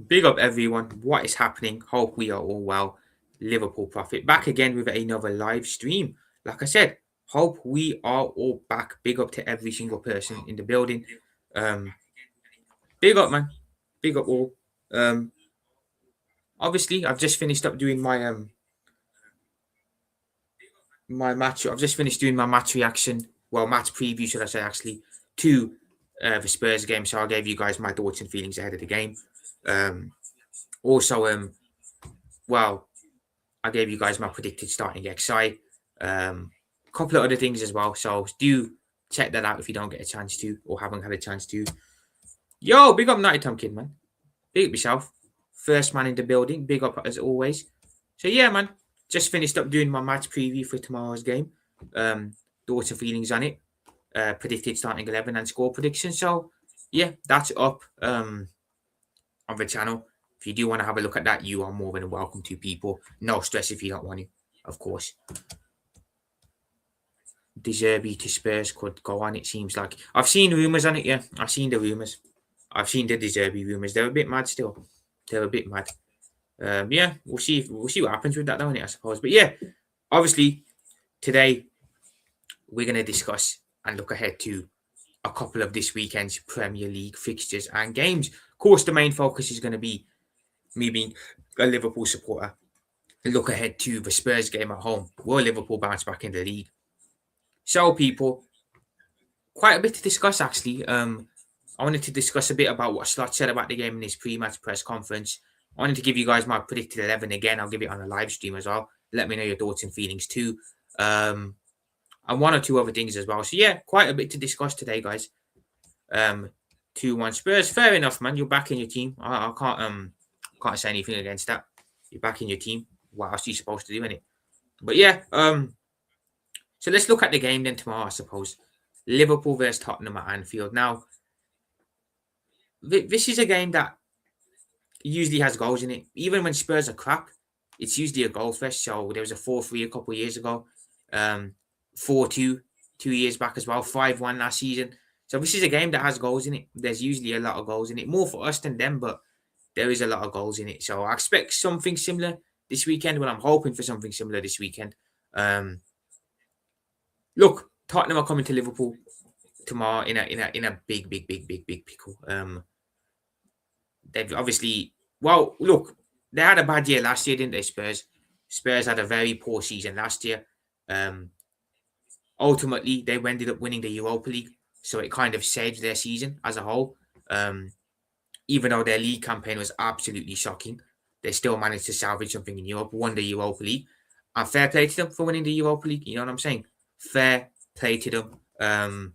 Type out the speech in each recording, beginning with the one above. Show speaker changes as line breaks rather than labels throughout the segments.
Big up everyone. What is happening? Hope we are all well. Liverpool Prophet back again with another live stream. Like I said, hope we are all back. Big up to every single person in the building. Um, big up, man. Big up all. Um, obviously, I've just finished up doing my match. I've just finished doing my match reaction. Well, match preview, should I say, actually, to the Spurs game. So I gave you guys my thoughts and feelings ahead of the game. Um, also, well, I gave you guys my predicted starting XI. A couple of other things as well. So do check that out if you don't get a chance to or haven't had a chance to. Yo, big up Nighty Tom Kid, man. Big up yourself. First man in the building. Big up as always. So yeah, man. Just finished up doing my match preview for tomorrow's game. Thoughts and feelings on it. Predicted starting 11 and score prediction. So yeah, that's up on the channel. If you do want to have a look at that, you are more than welcome to, people. No stress if you don't want to, of course. De Zerbi to Spurs could go on, it seems like. I've seen rumours on it, yeah. I've seen the rumours. I've seen the De Zerbi rumours. They're a bit mad still. They're a bit mad. Yeah, we'll see what happens with that, don't it, I suppose. But yeah, obviously, today we're going to discuss and look ahead to a couple of this weekend's Premier League fixtures and games. Of course, the main focus is going to be me being a Liverpool supporter. Look ahead to the Spurs game at home. Will Liverpool bounce back in the league? So, people, quite a bit to discuss actually. I wanted to discuss a bit about what Slot said about the game in his pre-match press conference. I wanted to give you guys my predicted 11 again. I'll give it on a live stream as well. Let me know your thoughts and feelings too. And one or two other things as well. So yeah, quite a bit to discuss today, guys. 2-1 Spurs. Fair enough, man. You're back in your team. I can't say anything against that. You're back in your team. What else are you supposed to do in it? But yeah, so let's look at the game then tomorrow, I suppose. Liverpool versus Tottenham at Anfield. Now, this is a game that usually has goals in it. Even when Spurs are crap, it's usually a goal fest. So there was a 4-3 a couple of years ago, 4-2 2 years back as well, 5-1 last season. So this is a game that has goals in it. There's usually a lot of goals in it, more for us than them, but there is a lot of goals in it. So I expect something similar this weekend. Well, I'm hoping for something similar this weekend. Look, Tottenham are coming to Liverpool tomorrow in a big pickle. They've obviously, well, look, they had a bad year last year, didn't they? Spurs had a very poor season last year. Ultimately, they ended up winning the Europa League, so it kind of saved their season as a whole. Even though their league campaign was absolutely shocking, they still managed to salvage something in Europe, won the Europa League. And fair play to them for winning the Europa League. You know what I'm saying? Fair play to them.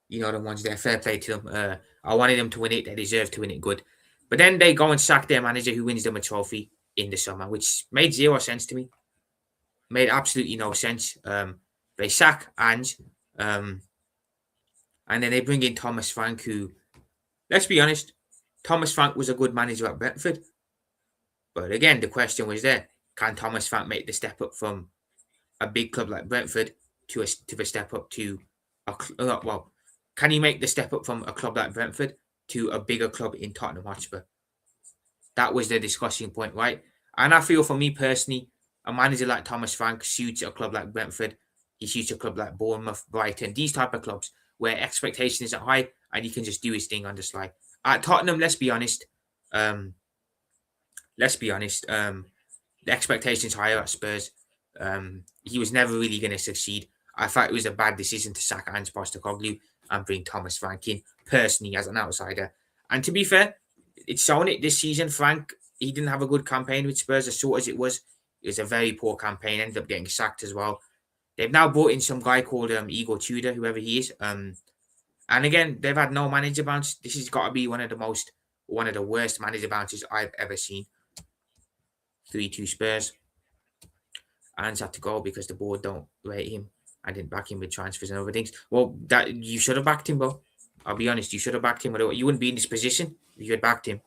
You know the ones there. Fair play to them. I wanted them to win it. They deserve to win it good. But then they go and sack their manager who wins them a trophy in the summer, which made zero sense to me. Made absolutely no sense. They sack Ange. And then they bring in Thomas Frank, who, let's be honest, Thomas Frank was a good manager at Brentford. But again, the question was there. Can Thomas Frank make the step up from a big club like Brentford to the step up to can he make the step up from a club like Brentford to a bigger club in Tottenham Hotspur? That was the discussion point, right? And I feel for me personally, a manager like Thomas Frank suits a club like Brentford. He suits a club like Bournemouth, Brighton, these type of clubs where expectation isn't high and he can just do his thing on the slide. At Tottenham, let's be honest. The expectations higher at Spurs. He was never really going to succeed. I thought it was a bad decision to sack Ange Postecoglou and bring Thomas Frank in, personally, as an outsider. And to be fair, it's shown it this season. Frank, he didn't have a good campaign with Spurs, as short as it was. It was a very poor campaign, ended up getting sacked as well. They've now brought in some guy called Igor Tudor, whoever he is. And again, they've had no manager bounce. This has got to be one of the worst manager bounces I've ever seen. 3-2 Spurs. Ange had to go because the board don't rate him. I didn't back him with transfers and other things. Well, that you should have backed him, bro. I'll be honest, you should have backed him. You wouldn't be in this position if you had backed him.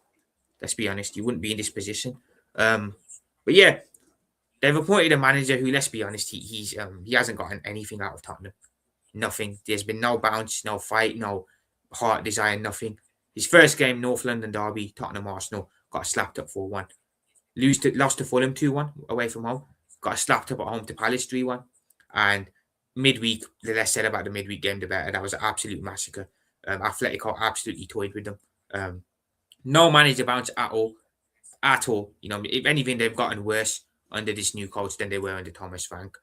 Let's be honest, you wouldn't be in this position. But yeah, they've appointed a manager who, let's be honest, he hasn't gotten anything out of Tottenham. Nothing. There's been no bounce, no fight, no heart desire, nothing. His first game, North London derby, Tottenham Arsenal, got slapped up 4-1. Lost to Fulham 2-1 away from home. Got slapped up at home to Palace 3-1. And midweek, the less said about the midweek game, the better. That was an absolute massacre. Atletico absolutely toyed with them. No manager bounce at all. At all. You know, if anything, they've gotten worse under this new coach than they were under Thomas Frank.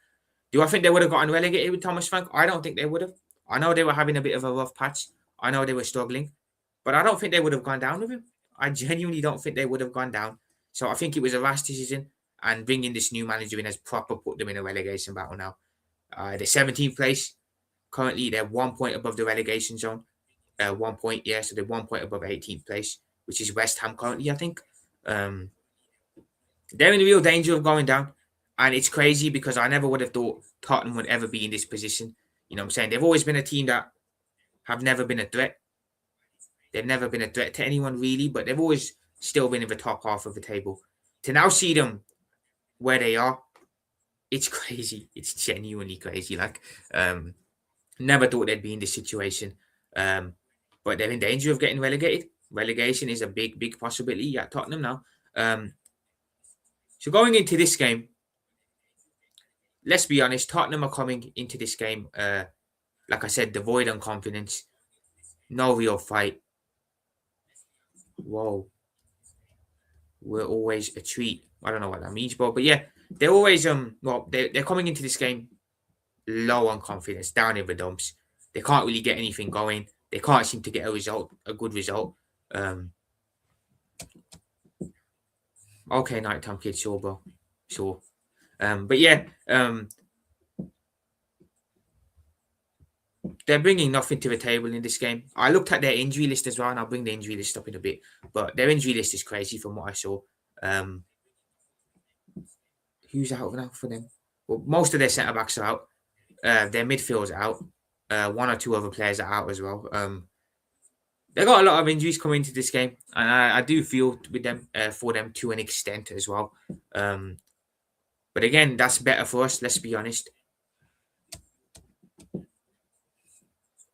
Do I think they would have gotten relegated with Thomas Frank? I don't think they would have. I know they were having a bit of a rough patch. I know they were struggling. But I don't think they would have gone down with him. I genuinely don't think they would have gone down. So I think it was a rash decision. And bringing this new manager in has proper put them in a relegation battle now. They're 17th place. Currently, they're 1 point above the relegation zone. 1 point, yeah. So they're 1 point above 18th place, which is West Ham currently, I think. They're in real danger of going down. And it's crazy because I never would have thought Tottenham would ever be in this position. You know what I'm saying? They've always been a team that have never been a threat. They've never been a threat to anyone really, but they've always still been in the top half of the table. To now see them where they are, it's crazy. It's genuinely crazy. Like, never thought they'd be in this situation. But they're in danger of getting relegated. Relegation is a big, big possibility at Tottenham now. So going into this game, let's be honest, Tottenham are coming into this game, like I said, devoid of confidence. No real fight. Whoa. We're always a treat. I don't know what that means, but yeah, they're always they're coming into this game low on confidence, down in the dumps. They can't really get anything going. They can't seem to get a good result. Okay, nighttime kids, sure, bro. Sure. But yeah, they're bringing nothing to the table in this game. I looked at their injury list as well, and I'll bring the injury list up in a bit. But their injury list is crazy from what I saw. Who's out now for them? Well, most of their centre backs are out. Their midfield's out. One or two other players are out as well. They got a lot of injuries coming into this game, and I do feel with them for them to an extent as well. But again, that's better for us. Let's be honest.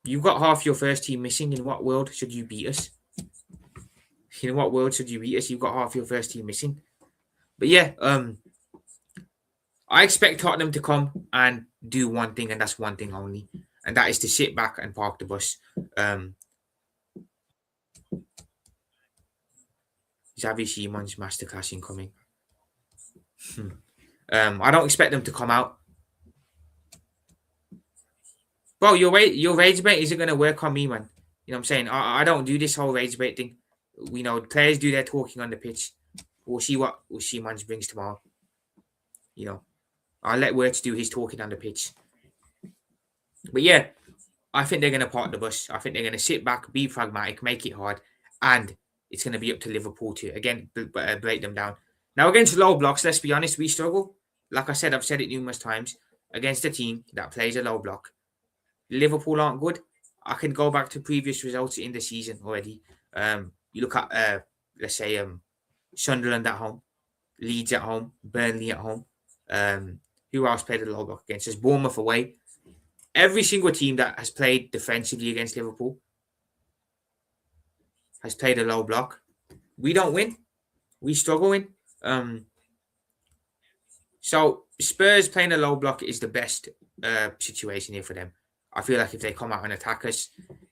You've got half your first team missing. In what world should you beat us? In what world should you beat us? You've got half your first team missing. But yeah, I expect Tottenham to come and do one thing, and that's one thing only, and that is to sit back and park the bus. Xavi Simon's masterclass incoming. I don't expect them to come out. Bro, your rage bait isn't going to work on me, man. You know what I'm saying? I don't do this whole rage bait thing. We know players do their talking on the pitch. We'll see what Simons brings tomorrow. You know, I'll let Wirtz do his talking on the pitch. But yeah, I think they're going to park the bus. I think they're going to sit back, be pragmatic, make it hard, and it's going to be up to Liverpool to, again, break them down. Now, against low blocks, let's be honest, we struggle. Like I said, I've said it numerous times, against a team that plays a low block. Liverpool aren't good. I can go back to previous results in the season already. You look at, let's say, Sunderland at home, Leeds at home, Burnley at home. Who else played a low block against us? Bournemouth away. Every single team that has played defensively against Liverpool has played a low block. We don't win. We struggle in. So Spurs playing a low block is the best situation here for them. I feel like if they come out and attack us,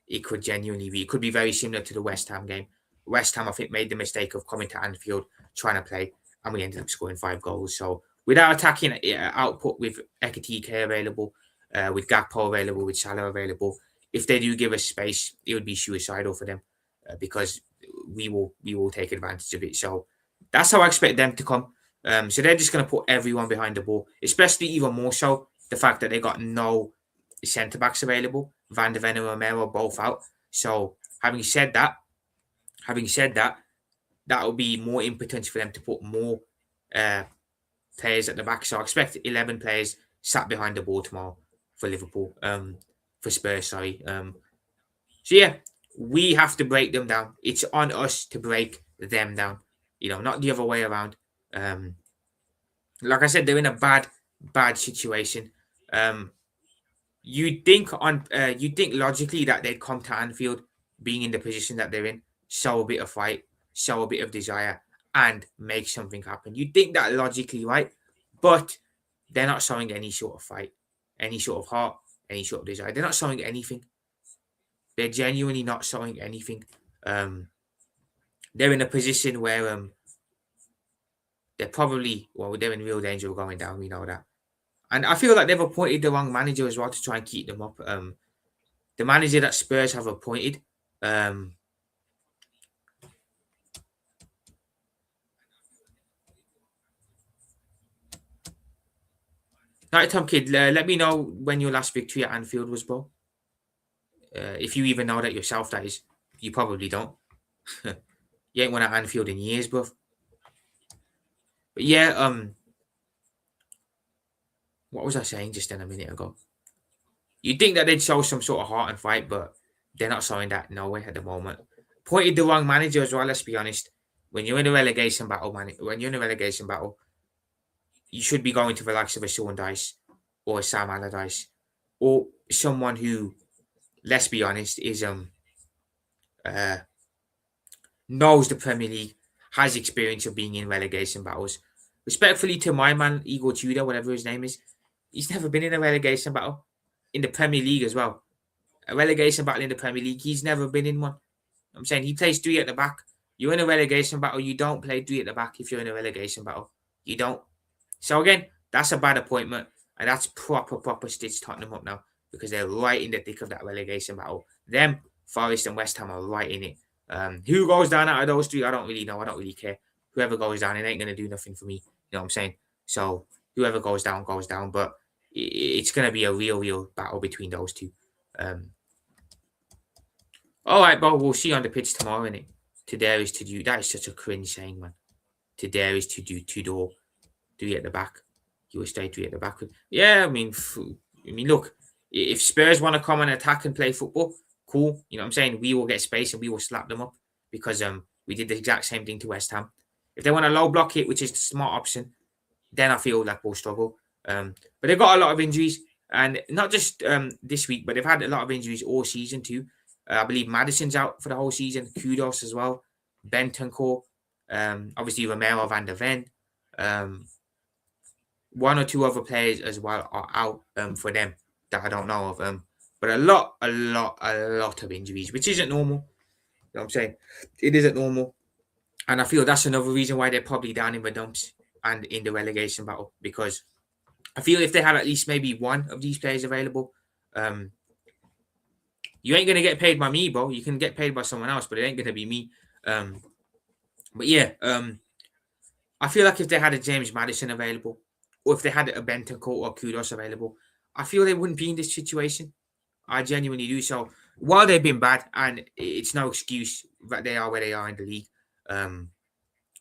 it could genuinely be. It could be very similar to the West Ham game. West Ham, I think, made the mistake of coming to Anfield, trying to play, and we ended up scoring 5 goals. So without attacking output with Ekitike available, with Gakpo available, with Salah available, if they do give us space, it would be suicidal for them because we will take advantage of it. So that's how I expect them to come. So they're just going to put everyone behind the ball, especially even more so the fact that they got no centre backs available. Van der Ven and Romero both out. So having said that, that will be more impotent for them to put more players at the back. So I expect 11 players sat behind the ball tomorrow for Liverpool. For Spurs, sorry. So yeah, we have to break them down. It's on us to break them down. You know, not the other way around. Like I said, they're in a bad situation. You'd think logically that they'd come to Anfield being in the position that they're in show a bit of fight, show a bit of desire, and make something happen. You'd think that logically, right? But they're not showing any sort of fight, any sort of heart, any sort of desire. They're not showing anything. They're genuinely not showing anything. Um, they're in a position where they're probably, well, they're in real danger of going down. We know that. And I feel like they've appointed the wrong manager as well to try and keep them up. The manager that Spurs have appointed, right, Tom Kid, let me know when your last victory at Anfield was, bro. If you even know that yourself, that is. You probably don't. You ain't won at Anfield in years, bro. But yeah, what was I saying just then a minute ago? You'd think that they'd show some sort of heart and fight, but they're not showing that no way at the moment. Pointed the wrong manager as well, let's be honest. When you're in a relegation battle, man, when you're in a relegation battle, you should be going to the likes of a Sean Dice or a Sam Allardyce or someone who, let's be honest, is knows the Premier League, has experience of being in relegation battles. Respectfully to my man, Igor Tudor, whatever his name is, he's never been in a relegation battle in the Premier League as well. A relegation battle in the Premier League, he's never been in one. I'm saying he plays three at the back. You're in a relegation battle, you don't play three at the back if you're in a relegation battle. You don't. So again, that's a bad appointment, and that's proper stitch Tottenham up now because they're right in the thick of that relegation battle. Them, Forest and West Ham are right in it. Who goes down out of those three, I don't really know. I don't really care. Whoever goes down, it ain't going to do nothing for me. You know what I'm saying? So whoever goes down, goes down. But it's going to be a real battle between those two. All right, bro. We'll see you on the pitch tomorrow, innit? To dare is to do. That is such a cringe saying, man. To dare is to do. To do at the back. You will stay three at the back. Yeah, I mean, look. If Spurs want to come and attack and play football, cool. You know what I'm saying? We will get space and we will slap them up because we did the exact same thing to West Ham. If they want to low block it, which is the smart option, then I feel like we'll struggle. But they've got a lot of injuries, and not just this week, but they've had a lot of injuries all season too. I believe Madison's out for the whole season. Kudos as well. Bentancur, obviously Romero van der Ven. One or two other players as well are out for them that I don't know of. But a lot of injuries, which isn't normal. You know what I'm saying? It isn't normal. And I feel that's another reason why they're probably down in the dumps and in the relegation battle. Because I feel if they had at least maybe one of these players available, you ain't going to get paid by me, bro. You can get paid by someone else, but it ain't going to be me. But yeah, I feel like if they had a James Madison available, or if they had a Bentancur or Kudos available, I feel they wouldn't be in this situation. I genuinely do. So while they've been bad, and it's no excuse that they are where they are in the league,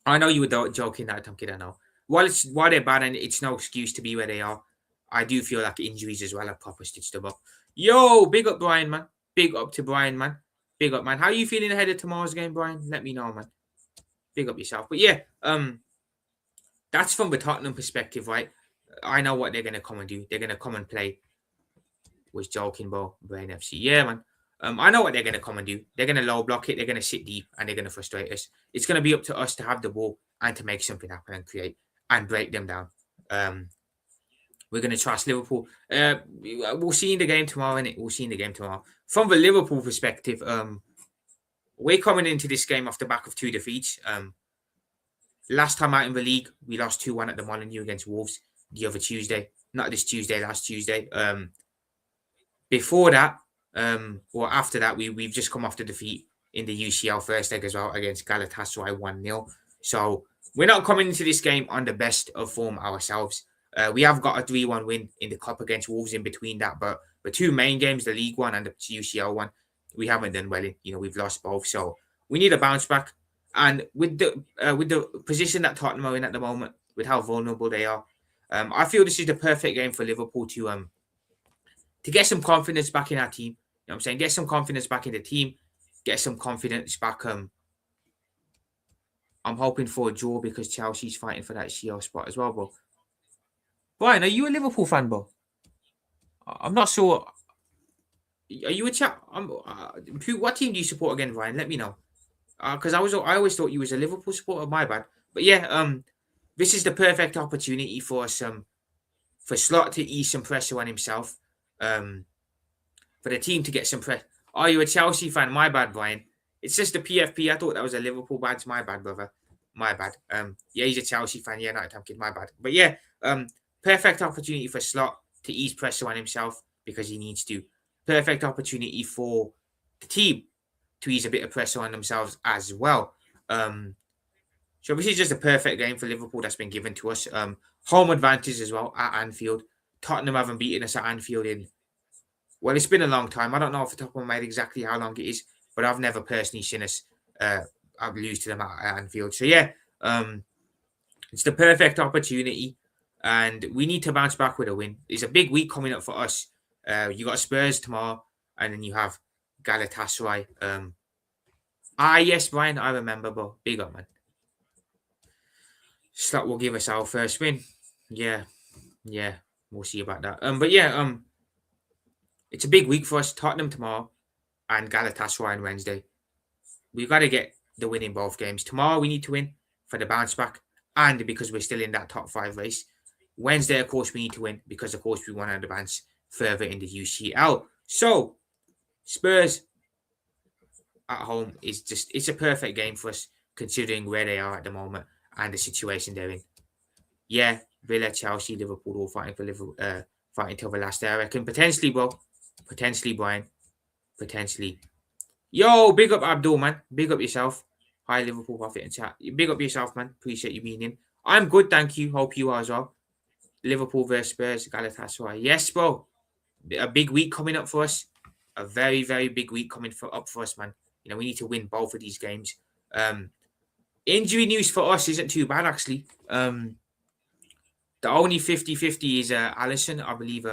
I know you were joking that Tom Kid, I know. While they're bad and it's no excuse to be where they are, I do feel like injuries as well have proper stitched them up. Yo, big up Brian, man. Big up to Brian, man. Big up, man. How are you feeling ahead of tomorrow's game, Brian? Let me know, man. Big up yourself. But yeah, that's from the Tottenham perspective, right? I know what they're gonna come and do. They're gonna come and play. Was joking, bro. Brain FC. Yeah, man. I know what they're gonna come and do. They're gonna low block it. They're gonna sit deep and they're gonna frustrate us. It's gonna be up to us to have the ball and to make something happen and create and break them down. We're gonna trust Liverpool. We'll see in the game tomorrow, innit? We'll see in the game tomorrow. From the Liverpool perspective, we're coming into this game off the back of 2 defeats. Last time out in the league, we lost 2-1 at the Molineux against Wolves the other Tuesday. Not this Tuesday, last Tuesday. Before that, or after that, we've just come off the defeat in the UCL first leg as well against Galatasaray 1-0. So we're not coming into this game on the best of form ourselves. We have got a 3-1 win in the cup against Wolves in between that, but the 2 main games, the League One and the UCL one, we haven't done well in. We've lost both, so we need a bounce back. And with the position that Tottenham are in at the moment, with how vulnerable they are, I feel this is the perfect game for Liverpool to get some confidence back in our team. You know what I'm saying? Get some confidence back in the team. Get some confidence back. I'm hoping for a draw because Chelsea's fighting for that CL spot as well, bro. Brian, are you a Liverpool fan, bro? I'm not sure. Are you a chat? What team do you support again, Brian? Let me know. because I always thought you was a Liverpool supporter. My bad. But yeah, this is the perfect opportunity for for Slot to ease some pressure on himself. Um, for the team to get some pressure. Are you a Chelsea fan? My bad, Brian. It's just the PFP. I thought that was a Liverpool badge. My bad, brother. My bad. Yeah, he's a Chelsea fan. Yeah, not a kid. My bad. But yeah, perfect opportunity for Slot to ease pressure on himself because he needs to. Perfect opportunity for the team to ease a bit of pressure on themselves as well. So this is just a perfect game for Liverpool that's been given to us. Home advantage as well at Anfield. Tottenham haven't beaten us at Anfield in, well, it's been a long time. I don't know off the top of my head exactly how long it is, but I've never personally seen us lose to them at Anfield. So yeah, it's the perfect opportunity, and we need to bounce back with a win. It's a big week coming up for us. You got Spurs tomorrow, and then you have Galatasaray. Yes, Brian, I remember, but big up, man. Slot will give us our first win. Yeah, yeah, we'll see about that. But yeah, it's a big week for us. Tottenham tomorrow and Galatasaray on Wednesday. We've got to get the win in both games. Tomorrow we need to win for the bounce back, and because we're still in that top 5 race. Wednesday, of course, we need to win because, of course, we want to advance further in the UCL. So Spurs at home is it's a perfect game for us considering where they are at the moment and the situation they're in. Yeah, Villa, Chelsea, Liverpool all fighting for Liverpool, fighting till the last day. I reckon potentially, bro. Potentially, Brian. Potentially. Yo, big up Abdul, man. Big up yourself. Hi, Liverpool Profit and chat. Big up yourself, man. Appreciate you being in. I'm good, thank you. Hope you are as well. Liverpool versus Spurs, Galatasaray. Yes, bro. A big week coming up for us. A very, very big week coming up for us, man. You know, we need to win both of these games. Injury news for us isn't too bad, actually. The only 50-50 is Alisson. I believe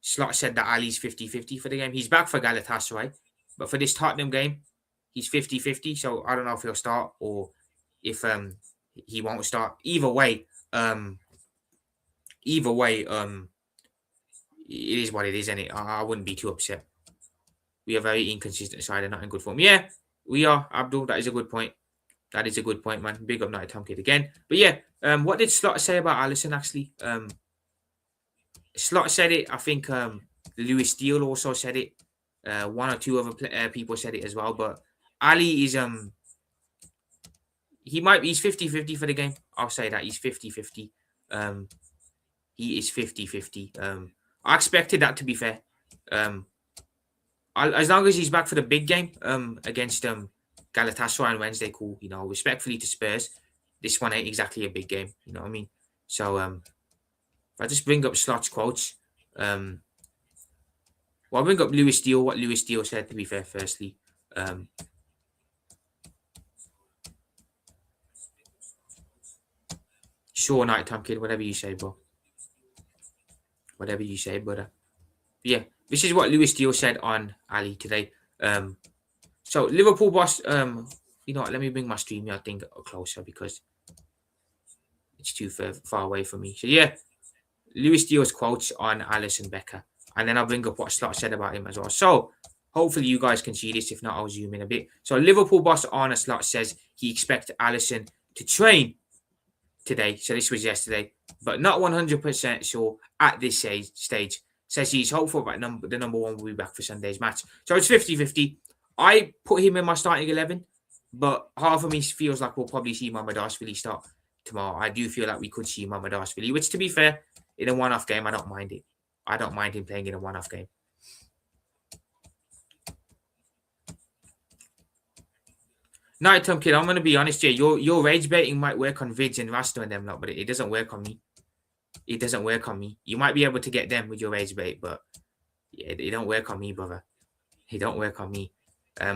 Slot said that Ali's 50-50 for the game. He's back for Galatasaray. But for this Tottenham game, he's 50-50. So I don't know if he'll start or if he won't start. Either way, it is what it is, isn't it? I wouldn't be too upset. We are very inconsistent side and not in good form. Yeah, we are, Abdul. That is a good point. That is a good point, man. Big up, Night Tom Kid again. But yeah, what did Slot say about Alisson, actually? Slot said it. I think Lewis Steele also said it. One or two other people said it as well. But Ali is he's 50-50 for the game. I'll say that he's 50-50. He is 50-50. I expected that, to be fair. As long as he's back for the big game against Galatasaray on Wednesday, cool. You know, respectfully to Spurs, this one ain't exactly a big game. You know what I mean? So if I just bring up Slot's quotes, well, I'll bring up Lewis Steele, what Lewis Steele said, to be fair, firstly. Sure, Night Time Kid, whatever you say, bro. Whatever you say, brother. But yeah, this is what Lewis Steele said on Ali today. So Liverpool boss, you know what, let me bring my stream here, I think, closer because it's too far away from me. So yeah, Lewis Steele's quotes on Alisson Becker. And then I'll bring up what Slot said about him as well. So hopefully you guys can see this. If not, I'll zoom in a bit. So Liverpool boss Arne Slot says he expects Alisson to train today. So this was yesterday, but not 100% sure at this stage. Says he's hopeful that the number one will be back for Sunday's match. So it's 50-50. I put him in my starting 11, but half of me feels like we'll probably see Mamardashvili start tomorrow. I do feel like we could see Mamardashvili, which, to be fair, in a one-off game, I don't mind it. I don't mind him playing in a one-off game. Night Time Kid, I'm going to be honest here. Your rage baiting might work on Vids and Rasta and them, lot, but it doesn't work on me. It doesn't work on me. You might be able to get them with your rage bait, but yeah, it don't work on me, brother. It don't work on me.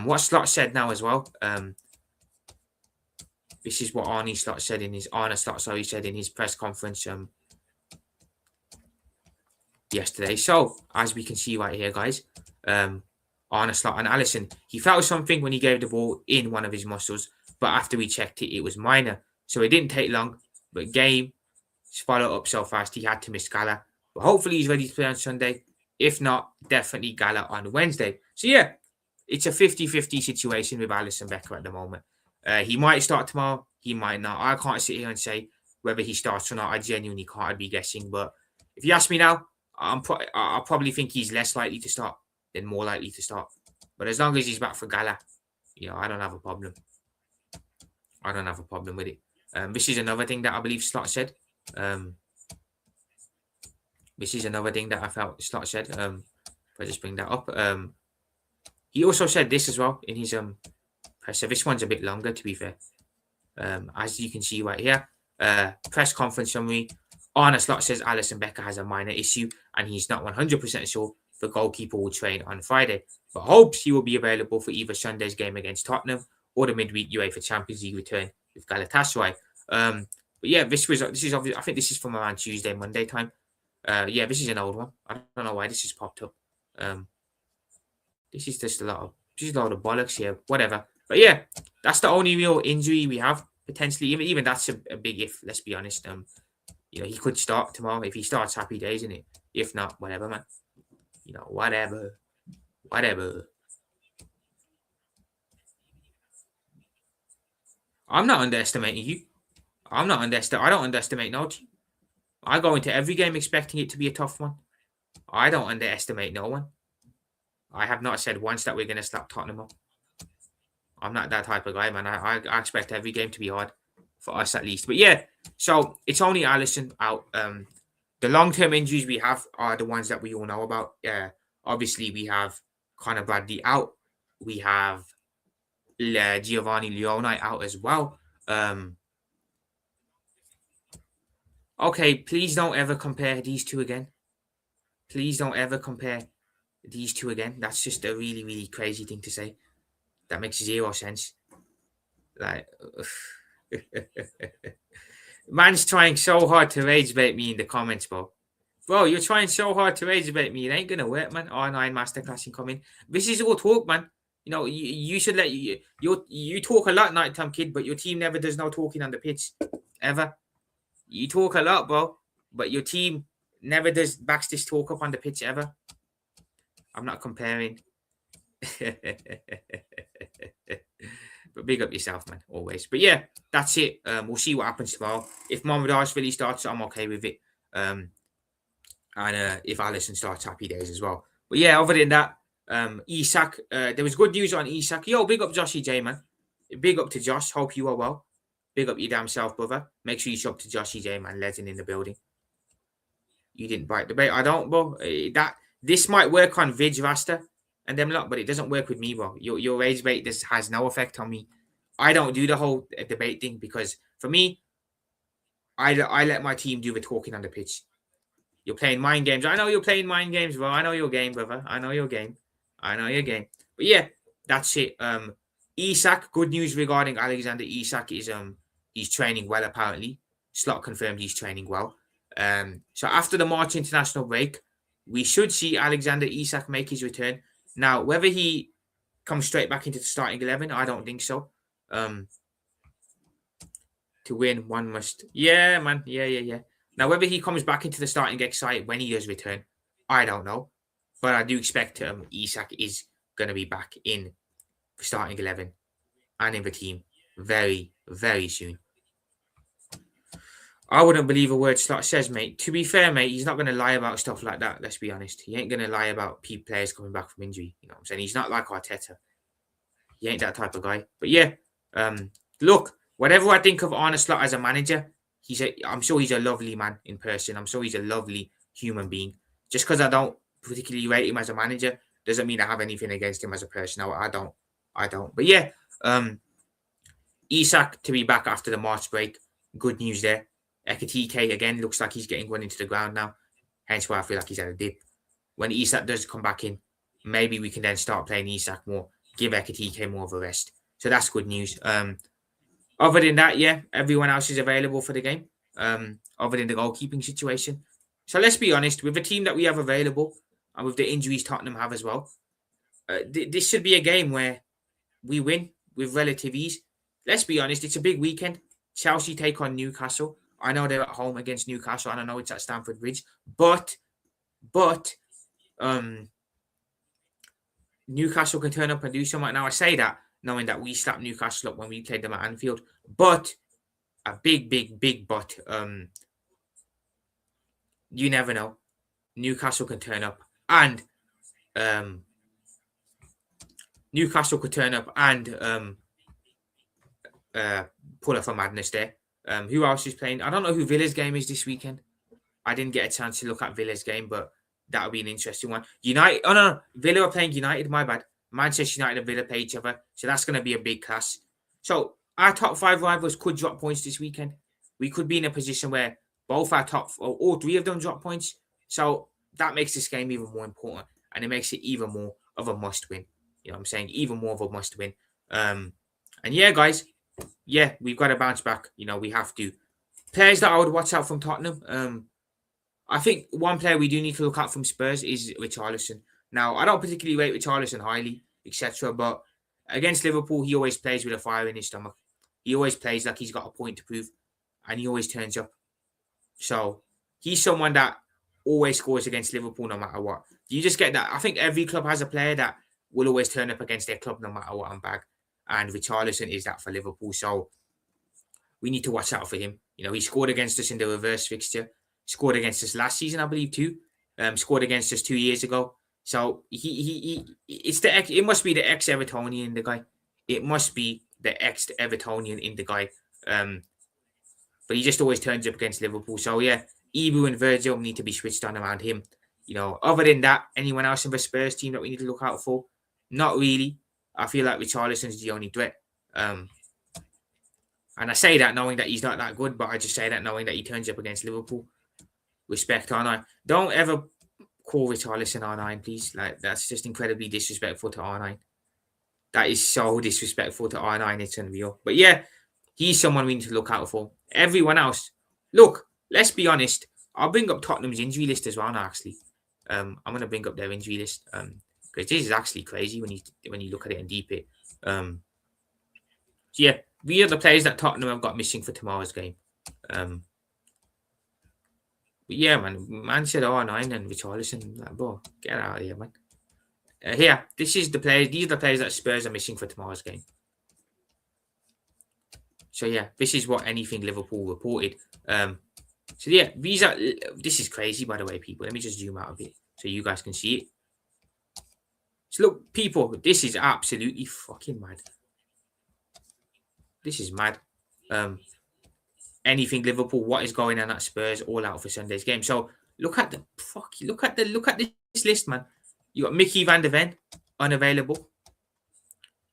What Slot said now as well. This is what Arne Slot said in his press conference yesterday. So as we can see right here, guys, Arne Slot and Alisson, he felt something when he gave the ball in one of his muscles, but after we checked it, it was minor. So it didn't take long, but game followed up so fast he had to miss Gala. But hopefully he's ready to play on Sunday. If not, definitely Gala on Wednesday. So yeah, it's a 50-50 situation with Alisson Becker at the moment. He might start tomorrow. He might not. I can't sit here and say whether he starts or not. I genuinely can't. I'd be guessing. But if you ask me now, I probably think he's less likely to start than more likely to start. But as long as he's back for Gala, I don't have a problem. I don't have a problem with it. This is another thing that I believe Slot said. This is another thing that I felt Slot said. If I just bring that up. He also said this as well in his presser. This one's a bit longer, to be fair. As you can see right here, press conference summary. Arne Slot says Alisson Becker has a minor issue and he's not 100% sure the goalkeeper will train on Friday, but hopes he will be available for either Sunday's game against Tottenham or the midweek UEFA Champions League return with Galatasaray. But yeah, this is obviously, I think this is from around Tuesday, Monday time. Yeah, this is an old one. I don't know why this has popped up. This is just a lot of bollocks here. Whatever. But yeah, that's the only real injury we have potentially. Even that's a big if. Let's be honest. He could start tomorrow. If he starts, happy days, isn't it? If not, whatever, man. Whatever. I'm not underestimating you. I don't underestimate no team. I go into every game expecting it to be a tough one. I don't underestimate no one. I have not said once that we're going to slap Tottenham up. I'm not that type of guy, man. I expect every game to be hard for us at least. But yeah, so it's only Alisson out. The long-term injuries we have are the ones that we all know about. Obviously, we have Conor Bradley out. We have Giovanni Leone out as well. Okay, please don't ever compare these two again. Please don't ever compare these two again. That's just a really, really crazy thing to say. That makes zero sense. Like, man's trying so hard to rage bait me in the comments, bro. Bro, you're trying so hard to rage bait me. It ain't gonna work, man. R9 masterclass incoming. This is all talk, man. You should let you talk a lot, nighttime kid, but your team never does no talking on the pitch, ever. You talk a lot, bro, but your team never backs this talk up on the pitch ever. I'm not comparing. But big up yourself, man, always. But yeah, that's it. We'll see what happens tomorrow. If Mohamed really starts, I'm okay with it. And if Alisson starts, happy days as well. But yeah, other than that, Isak, there was good news on Isak. Yo, big up Joshy J, man. Big up to Josh. Hope you are well. Big up your damn self, brother. Make sure you shop to Joshy J, man. Legend in the building. You didn't bite the bait. I don't, bro. This might work on Vidge Rasta and them lot, but it doesn't work with me, bro. Your rage bait has no effect on me. I don't do the whole debate thing because for me, I let my team do the talking on the pitch. You're playing mind games. I know you're playing mind games, bro. I know your game, brother. I know your game. But yeah, that's it. Isak, good news regarding Alexander Isak is he's training well apparently. Slot confirmed he's training well. So after the March international break, we should see Alexander Isak make his return. Now, whether he comes straight back into the starting 11, I don't think so. To win, one must. Yeah, man. Yeah. Now, whether he comes back into the starting side when he does return, I don't know. But I do expect Isak is going to be back in the starting 11 and in the team very, very soon. I wouldn't believe a word Slot says, mate. To be fair, mate, he's not going to lie about stuff like that. Let's be honest. He ain't going to lie about players coming back from injury. You know what I'm saying? He's not like Arteta. He ain't that type of guy. But yeah, look, whatever I think of Arne Slot as a manager, I'm sure he's a lovely man in person. I'm sure he's a lovely human being. Just because I don't particularly rate him as a manager doesn't mean I have anything against him as a person. No, I don't. But yeah, Isak to be back after the March break. Good news there. Ekitike again looks like he's getting run into the ground now. Hence why I feel like he's had a dip. When Isak does come back in, maybe we can then start playing Isak more. Give Ekitike more of a rest. So that's good news. Other than that, yeah, everyone else is available for the game. Other than the goalkeeping situation. So let's be honest, with the team that we have available and with the injuries Tottenham have as well, this should be a game where we win with relative ease. Let's be honest, it's a big weekend. Chelsea take on Newcastle. I know they're at home against Newcastle, and I know it's at Stamford Bridge. But Newcastle can turn up and do something. Now I say that knowing that we slapped Newcastle up when we played them at Anfield, but a big but. You never know. Newcastle can turn up and Newcastle could turn up and pull off a madness there. Who else is playing? I don't know who Villa's game is this weekend. I didn't get a chance to look at Villa's game, but that'll be an interesting one. United. Oh no, Villa are playing United. My bad. Manchester United and Villa play each other, so that's going to be a big clash. So our top 5 rivals could drop points this weekend. We could be in a position where both our top, or all 3 of them drop points. So that makes this game even more important, and it makes it even more of a must-win. You know what I'm saying? Even more of a must-win. And yeah, guys, yeah, we've got to bounce back. You know, we have to. Players that I would watch out from Tottenham. I think one player we do need to look at from Spurs is Richarlison. Now, I don't particularly rate Richarlison highly, etc. But against Liverpool, he always plays with a fire in his stomach. He always plays like he's got a point to prove, and he always turns up. So he's someone that always scores against Liverpool no matter what. You just get that. I think every club has a player that will always turn up against their club no matter what and bag. And Richarlison is that for Liverpool. So we need to watch out for him. You know, he scored against us in the reverse fixture. Scored against us last season, I believe, too. Scored against us 2 years ago. So it must be the ex-Evertonian, the guy. It must be the ex-Evertonian in the guy. But he just always turns up against Liverpool. So yeah, Ibu and Virgil need to be switched on around him. You know, other than that, anyone else in the Spurs team that we need to look out for? Not really. I feel like Richarlison's the only threat. And I say that knowing that he's not that good, but I just say that knowing that he turns up against Liverpool. Respect R9. Don't ever call Richarlison R9, please. Like, that's just incredibly disrespectful to R9. That is so disrespectful to R9. It's unreal. But yeah, he's someone we need to look out for. Everyone else. Look, let's be honest. I'll bring up Tottenham's injury list as well now, actually. I'm going to bring up their injury list. Because this is actually crazy when you look at it and deep it. So yeah, we are the players that Tottenham have got missing for tomorrow's game. But yeah, man said R9 and Richarlison. Like, bro, get out of here, man. Here, these are the players that Spurs are missing for tomorrow's game. So yeah, this is what anything Liverpool reported. So yeah, this is crazy, by the way, people. Let me just zoom out a bit so you guys can see it. So look, people, this is absolutely fucking mad. This is mad. Anything Liverpool, what is going on at Spurs, all out for Sunday's game. So look at this list, man. You got Mickey van der Ven, unavailable.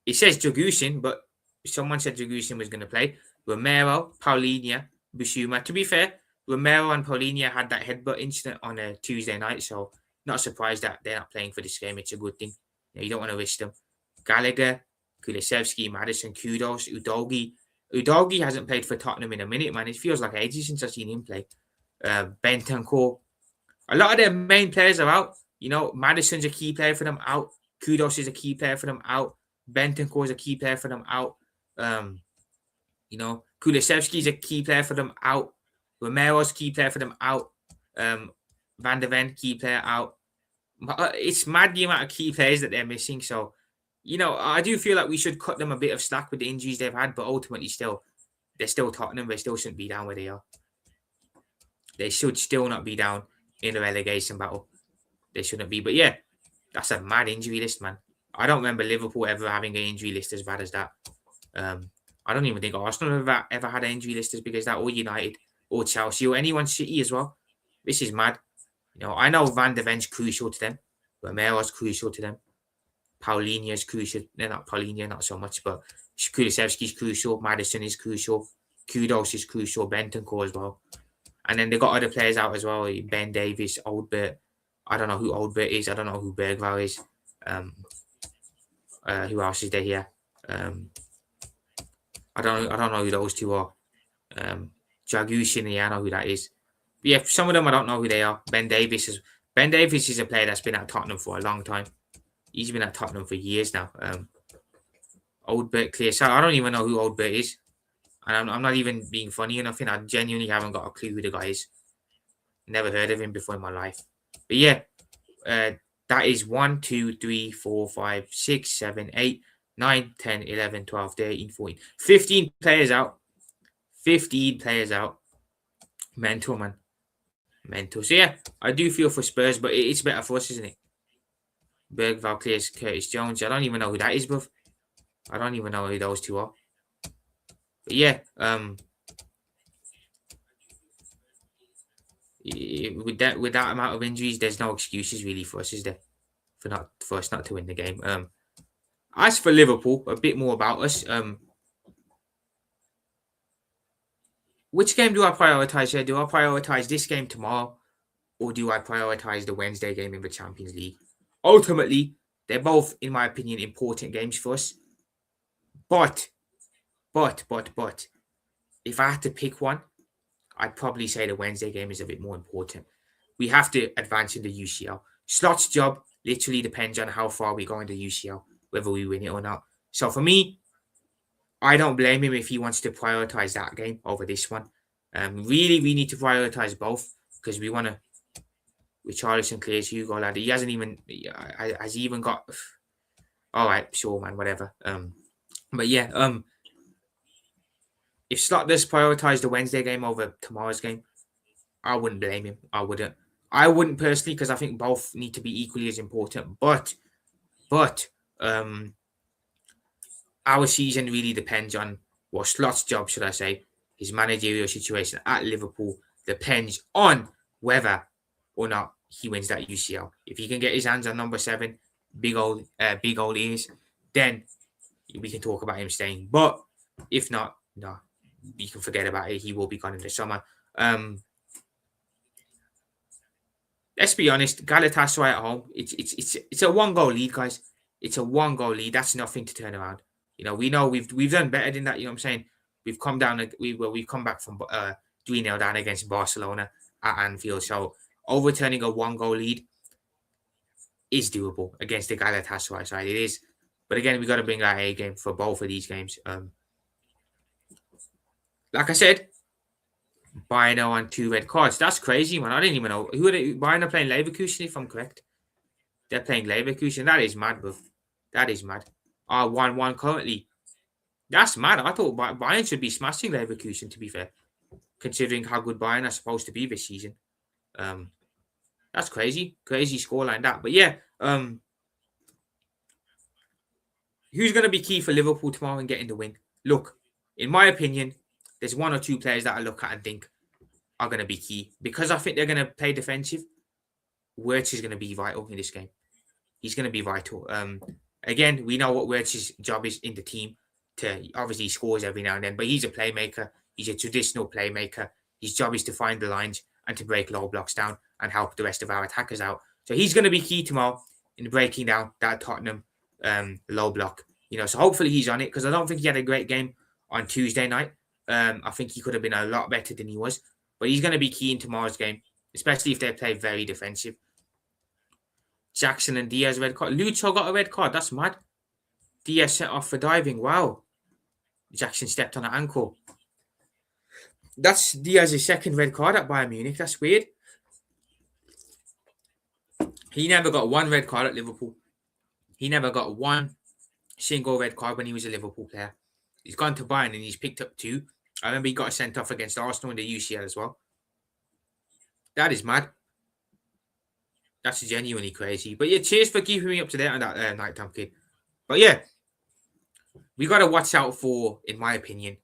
It says Dragusin, but someone said Dragusin was going to play. Romero, Paulinho, Bissouma. To be fair, Romero and Paulinho had that headbutt incident on a Tuesday night, so not surprised that they're not playing for this game. It's a good thing. You don't want to risk them. Gallagher, Kulusevski, Maddison, Kudos, Udogie. Udogie hasn't played for Tottenham in a minute, man. It feels like ages since I've seen him play. Bentancur. A lot of their main players are out. You know, Maddison's a key player for them, out. Kudos is a key player for them, out. Bentancur is a key player for them, out. You know, Kulusevski's a key player for them, out. Romero's key player for them, out. Van der Ven, key player, out. It's mad the amount of key players that they're missing. So, you know, I do feel like we should cut them a bit of slack with the injuries they've had, but ultimately they're still Tottenham. They still shouldn't be down where they are. They should still not be down in the relegation battle. They shouldn't be. But yeah, that's a mad injury list, man. I don't remember Liverpool ever having an injury list as bad as that. I don't even think Arsenal ever had an injury list as big as that, or United, or Chelsea, or anyone City as well. This is mad. You know, I know Van der Ven's crucial to them. Romero's crucial to them. Paulinho's crucial. They're not Paulinho, not so much, but Kulusevski's crucial. Maddison is crucial. Kudos is crucial. Bentancur as well. And then they got other players out as well. Ben Davies, Oldbert. I don't know who Oldbert is. I don't know who Bergvall is. Who else is there here? I don't know who those two are. Dragusin, yeah, I know who that is. But yeah, some of them I don't know who they are. Ben Davies is a player that's been at Tottenham for a long time. He's been at Tottenham for years now. Oldbert, clear. So I don't even know who Oldbert is. And I'm not even being funny or nothing. I genuinely haven't got a clue who the guy is. Never heard of him before in my life. But yeah, That is 1, 2, 3, 4, 5, 6, 7, 8, 9, 10, 11, 12, 13, 14, 15 players out. 15 players out. Mental, man. Mental. So, yeah, I do feel for Spurs, but it's better for us, isn't it? Bergval clears Curtis Jones. I don't even know who that is, bruv. I don't even know who those two are. But, yeah, with that amount of injuries, there's no excuses really for us, is there? For us not to win the game. As for Liverpool, a bit more about us. Which game do I prioritize here? Do I prioritize this game tomorrow, or do I prioritize the Wednesday game in the Champions League? Ultimately, they're both, in my opinion, important games for us. But, if I had to pick one, I'd probably say the Wednesday game is a bit more important. We have to advance in the UCL. Slot's job literally depends on how far we go in the UCL, whether we win it or not. So for me, I don't blame him if he wants to prioritize that game over this one. Really, we need to prioritize both because we want to. Richarlison clears Hugo, lad. He hasn't even. Has he even got? All right, sure, man. Whatever. But yeah. If Slot does prioritize the Wednesday game over tomorrow's game, I wouldn't blame him. I wouldn't. I wouldn't personally because I think both need to be equally as important. But our season really depends on what Slot's job, should I say, his managerial situation at Liverpool depends on whether or not he wins that UCL. If he can get his hands on number 7, big old ears, then we can talk about him staying. But if not, no, you can forget about it. He will be gone in the summer. Let's be honest, Galatasaray at home, it's a 1-goal lead, guys. It's a 1-goal lead. That's nothing to turn around. We know we've done better than that. You know what I'm saying? We've come down. We've come back from 3-0 down against Barcelona at Anfield. So overturning a 1-goal lead is doable against the Galatasaray side. It is, but again, we got to bring our A game for both of these games. Like I said, Bayern on 2 red cards. That's crazy, man. I didn't even know who are they. Bayern are playing Leverkusen, if I'm correct. They're playing Leverkusen. That is mad, bro. That is mad. 1-1 currently. That's mad. I thought Bayern should be smashing Leverkusen, to be fair, considering how good Bayern are supposed to be this season. That's crazy. Crazy scoreline, that. But yeah, who's going to be key for Liverpool tomorrow in getting the win? Look, in my opinion, there's 1 or 2 players that I look at and think are going to be key. Because I think they're going to play defensive, Wirtz is going to be vital in this game. He's going to be vital. Again, we know what Wirtz's job is in the team. Obviously, he scores every now and then, but he's a playmaker. He's a traditional playmaker. His job is to find the lines and to break low blocks down and help the rest of our attackers out. So he's going to be key tomorrow in breaking down that Tottenham low block. So hopefully he's on it because I don't think he had a great game on Tuesday night. I think he could have been a lot better than he was. But he's going to be key in tomorrow's game, especially if they play very defensive. Jackson and Diaz red card. Lucho got a red card. That's mad. Diaz set off for diving. Wow. Jackson stepped on an ankle. That's Diaz's second red card at Bayern Munich. That's weird. He never got 1 red card at Liverpool. He never got 1 single red card when he was a Liverpool player. He's gone to Bayern and he's picked up 2. I remember he got a sent off against Arsenal in the UCL as well. That is mad. That's genuinely crazy. But yeah, cheers for keeping me up to date on that nighttime kid. But yeah, we got to watch out for, in my opinion,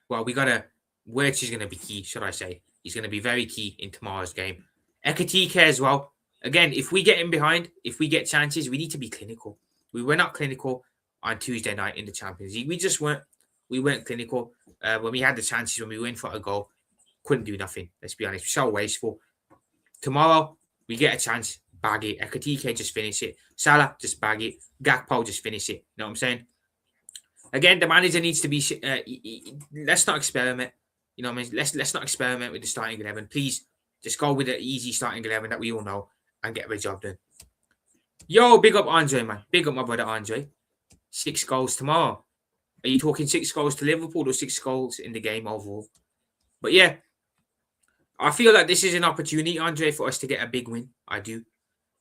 Wirtz is going to be key, should I say. He's going to be very key in tomorrow's game. Ekatike as well. Again, if we get in behind, if we get chances, we need to be clinical. We were not clinical on Tuesday night in the Champions League. We just weren't. We weren't clinical. When we had the chances, when we went for a goal, couldn't do nothing. Let's be honest. So wasteful. Tomorrow, we get a chance, bag it. Ekatike just finish it. Salah, just bag it. Gakpo, just finish it. You know what I'm saying? Again, the manager needs to be... let's not experiment. You know what I mean? Let's not experiment with the starting 11. Please, just go with the easy starting 11 that we all know and get the job done. Yo, big up Andre, man. Big up my brother Andre. 6 goals tomorrow. Are you talking 6 goals to Liverpool or 6 goals in the game overall? But yeah, I feel like this is an opportunity, Andre, for us to get a big win. I do.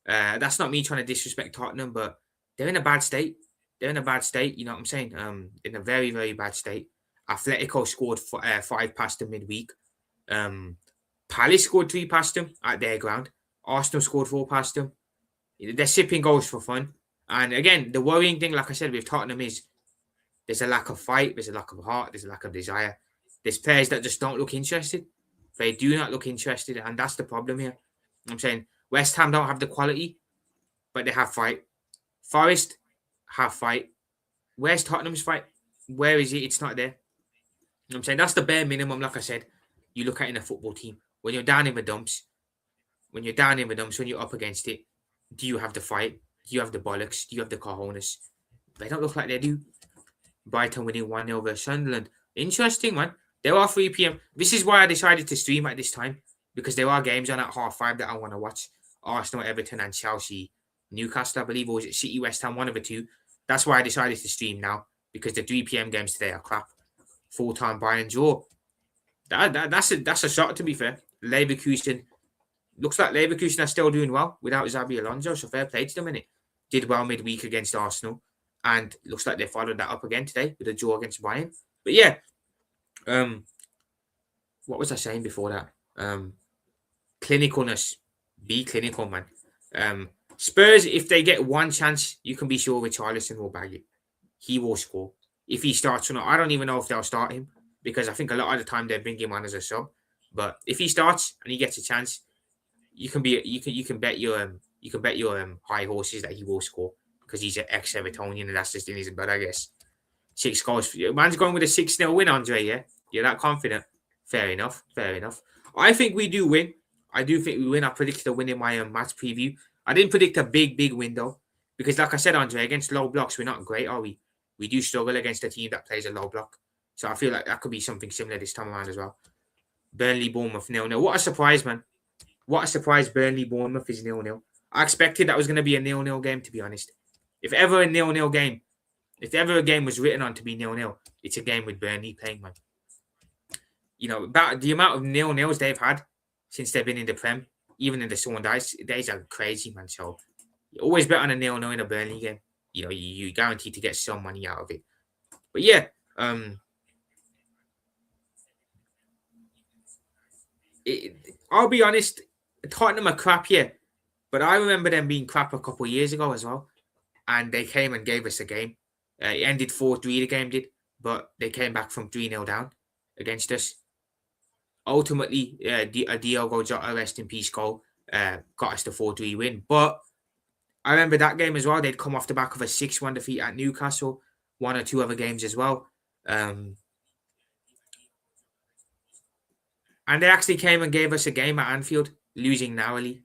That's not me trying to disrespect Tottenham, but they're in a bad state. They're in a bad state. You know what I'm saying? In a very, very bad state. Atletico scored 5 past them midweek. Palace scored 3 past them at their ground. Arsenal scored 4 past them. They're sipping goals for fun. And again, the worrying thing, like I said, with Tottenham is there's a lack of fight, there's a lack of heart, there's a lack of desire. There's players that just don't look interested. They do not look interested, and that's the problem here. I'm saying West Ham don't have the quality, but they have fight. Forest have fight. Where's Tottenham's fight? Where is it? It's not there. I'm saying that's the bare minimum, like I said, you look at in a football team. When you're down in the dumps, when you're up against it, do you have the fight? Do you have the bollocks? Do you have the cojones? They don't look like they do. Brighton winning 1-0 versus Sunderland. Interesting, man. There are 3 p.m. This is why I decided to stream at this time, because there are games on at 5:30 that I want to watch. Arsenal, Everton, and Chelsea. Newcastle, I believe, or was it City, West Ham, one of the two. That's why I decided to stream now, because the 3 p.m. games today are crap. Full-time Bayern draw. That's a shot, to be fair. Leverkusen. Looks like Leverkusen are still doing well without Xabi Alonso, so fair play to them, innit? Did well midweek against Arsenal, and looks like they followed that up again today with a draw against Bayern. But yeah, what was I saying before that? Clinicalness. Be clinical, man. Spurs, if they get one chance, you can be sure Richarlison will bag it. He will score. If he starts or not, I don't even know if they'll start him, because I think a lot of the time they bring him on as a sub. But if he starts and he gets a chance, you can bet your high horses that he will score, because he's an ex-Evertonian and that's just in his blood, I guess. 6 goals. Man's going with a 6-0 win, Andre, yeah? You're that confident. Fair enough. I think we do win. I do think we win. I predicted a win in my match preview. I didn't predict a big win, though, because like I said, Andre, against low blocks, we're not great, are we? We do struggle against a team that plays a low block. So I feel like that could be something similar this time around as well. Burnley, Bournemouth, 0-0. What a surprise, man. What a surprise. Burnley, Bournemouth is 0-0. I expected that was going to be a 0-0 game, to be honest. If ever a 0-0 game, if ever a game was written on to be 0-0, it's a game with Burnley playing, man. You know, about the amount of 0-0s they've had since they've been in the Prem, even in the Swan days are crazy, man. So you always bet on a 0-0 in a Burnley game. You know, you guaranteed to get some money out of it. But yeah, I'll be honest, Tottenham are crap, yeah. But I remember them being crap a couple of years ago as well. And they came and gave us a game. It ended 4-3, the game did. But they came back from 3-0 down against us. Ultimately, a Diogo Jota rest in peace goal got us the 4-3 win. But I remember that game as well. They'd come off the back of a 6-1 defeat at Newcastle. 1 or 2 other games as well. And they actually came and gave us a game at Anfield, losing narrowly.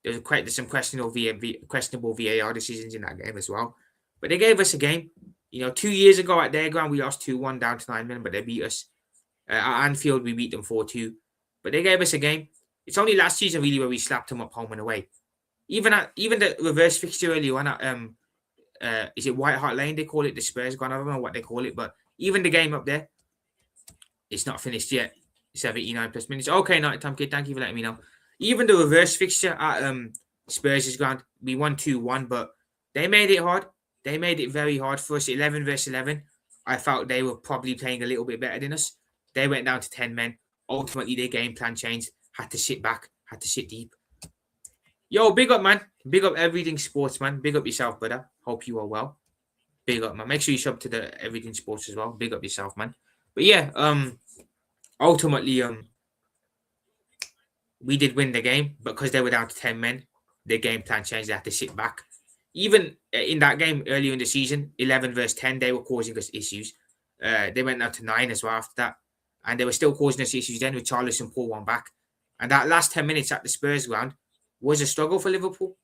There's some questionable VAR decisions in that game as well. But they gave us a game. You know, 2 years ago at their ground, we lost 2-1 down to 9 men, but they beat us. At Anfield, we beat them 4-2. But they gave us a game. It's only last season, really, where we slapped them up home and away. Even the reverse fixture earlier on at, is it White Hart Lane, they call it, the Spurs ground? I don't know what they call it, but even the game up there, it's not finished yet. 79 plus minutes. Okay, Night Time Kid, thank you for letting me know. Even the reverse fixture at Spurs' ground, we won 2-1, but they made it hard. They made it very hard for us. 11 versus 11. I felt they were probably playing a little bit better than us. They went down to 10 men. Ultimately, their game plan changed. Had to sit back. Had to sit deep. Yo, big up, man. Big up Everything Sports, man. Big up yourself, brother. Hope you are well. Big up, man. Make sure you sub to the Everything Sports as well. Big up yourself, man. But yeah, ultimately, we did win the game, but because they were down to 10 men, their game plan changed. They had to sit back. Even in that game earlier in the season, 11 versus 10, they were causing us issues. They went down to 9 as well after that. And they were still causing us issues then with Richarlison pull one back. And that last 10 minutes at the Spurs ground was a struggle for Liverpool.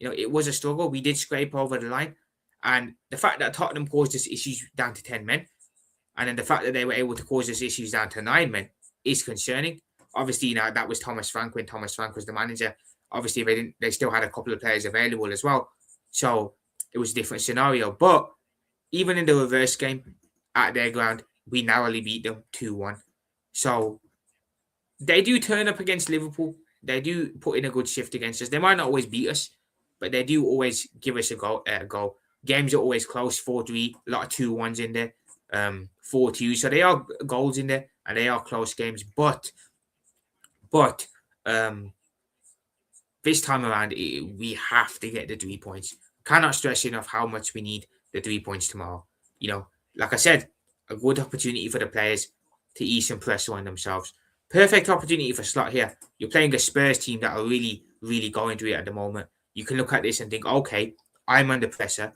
You know, it was a struggle. We did scrape over the line. And the fact that Tottenham caused us issues down to 10 men, and then the fact that they were able to cause us issues down to 9 men is concerning. Obviously, you know, that was Thomas Frank when Thomas Frank was the manager. Obviously, they still had a couple of players available as well. So it was a different scenario. But even in the reverse game at their ground, we narrowly beat them 2-1. So they do turn up against Liverpool. They do put in a good shift against us. They might not always beat us, but they do always give us a goal. Games are always close, 4-3, a lot of 2-1s in there, 4-2. So they are goals in there, and they are close games. But um, this time around, we have to get the 3 points. Cannot stress enough how much we need the 3 points tomorrow. Like I said, a good opportunity for the players to ease some pressure on themselves. Perfect opportunity for Slot here. You're playing a Spurs team that are really, really going through it at the moment. You can look at this and think, okay, I'm under pressure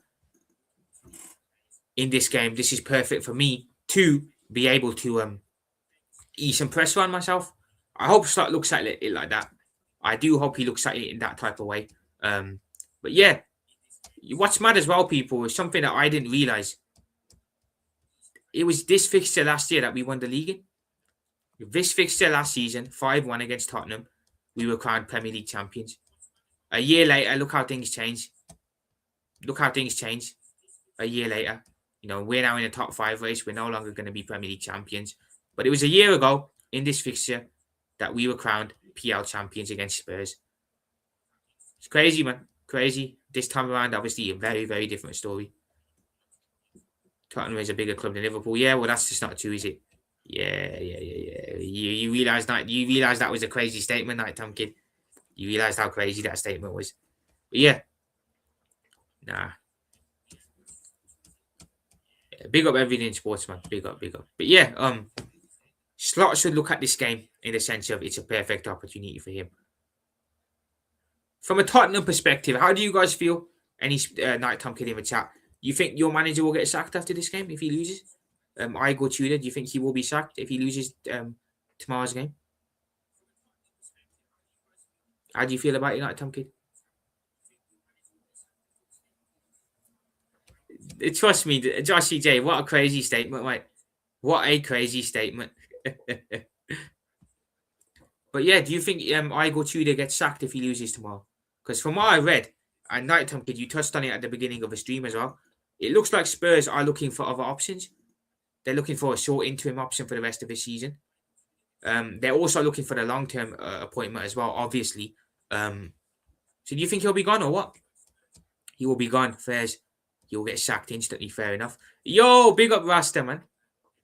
in this game. This is perfect for me to be able to ease some pressure on myself. I hope Slot looks at it like that. I do hope he looks at it in that type of way. But yeah, what's mad as well, people, is something that I didn't realize. It was this fixture last year that we won the league in. This fixture last season, 5-1 against Tottenham, we were crowned Premier League champions. A year later, look how things changed. A year later. We're now in the top 5 race. We're no longer going to be Premier League champions. But it was a year ago in this fixture that we were crowned PL champions against Spurs. It's crazy, man. Crazy. This time around, obviously, a very, very different story. Tottenham is a bigger club than Liverpool. Yeah, well, that's just not true, is it? Yeah. You realise that was a crazy statement, Nighttime Kid. You realised how crazy that statement was. But yeah. Nah. Big up everything in sports, man. Big up. But yeah, Slot should look at this game in the sense of it's a perfect opportunity for him. From a Tottenham perspective, how do you guys feel? Any Nighttime Kid in the chat? You think your manager will get sacked after this game if he loses? I go Tudor. Do you think he will be sacked if he loses tomorrow's game? How do you feel about it, Nighttime Kid? Trust me, Josh CJ, what a crazy statement, mate. What a crazy statement. But yeah, do you think Igor Tudor gets sacked if he loses tomorrow? Because from what I read, and Nighttime Kid, you touched on it at the beginning of the stream as well, it looks like Spurs are looking for other options. They're looking for a short interim option for the rest of the season. They're also looking for the long-term appointment as well, obviously. So do you think he'll be gone or what? He will be gone. Fairs. He'll get sacked instantly. Fair enough. Yo, big up Rasta, man.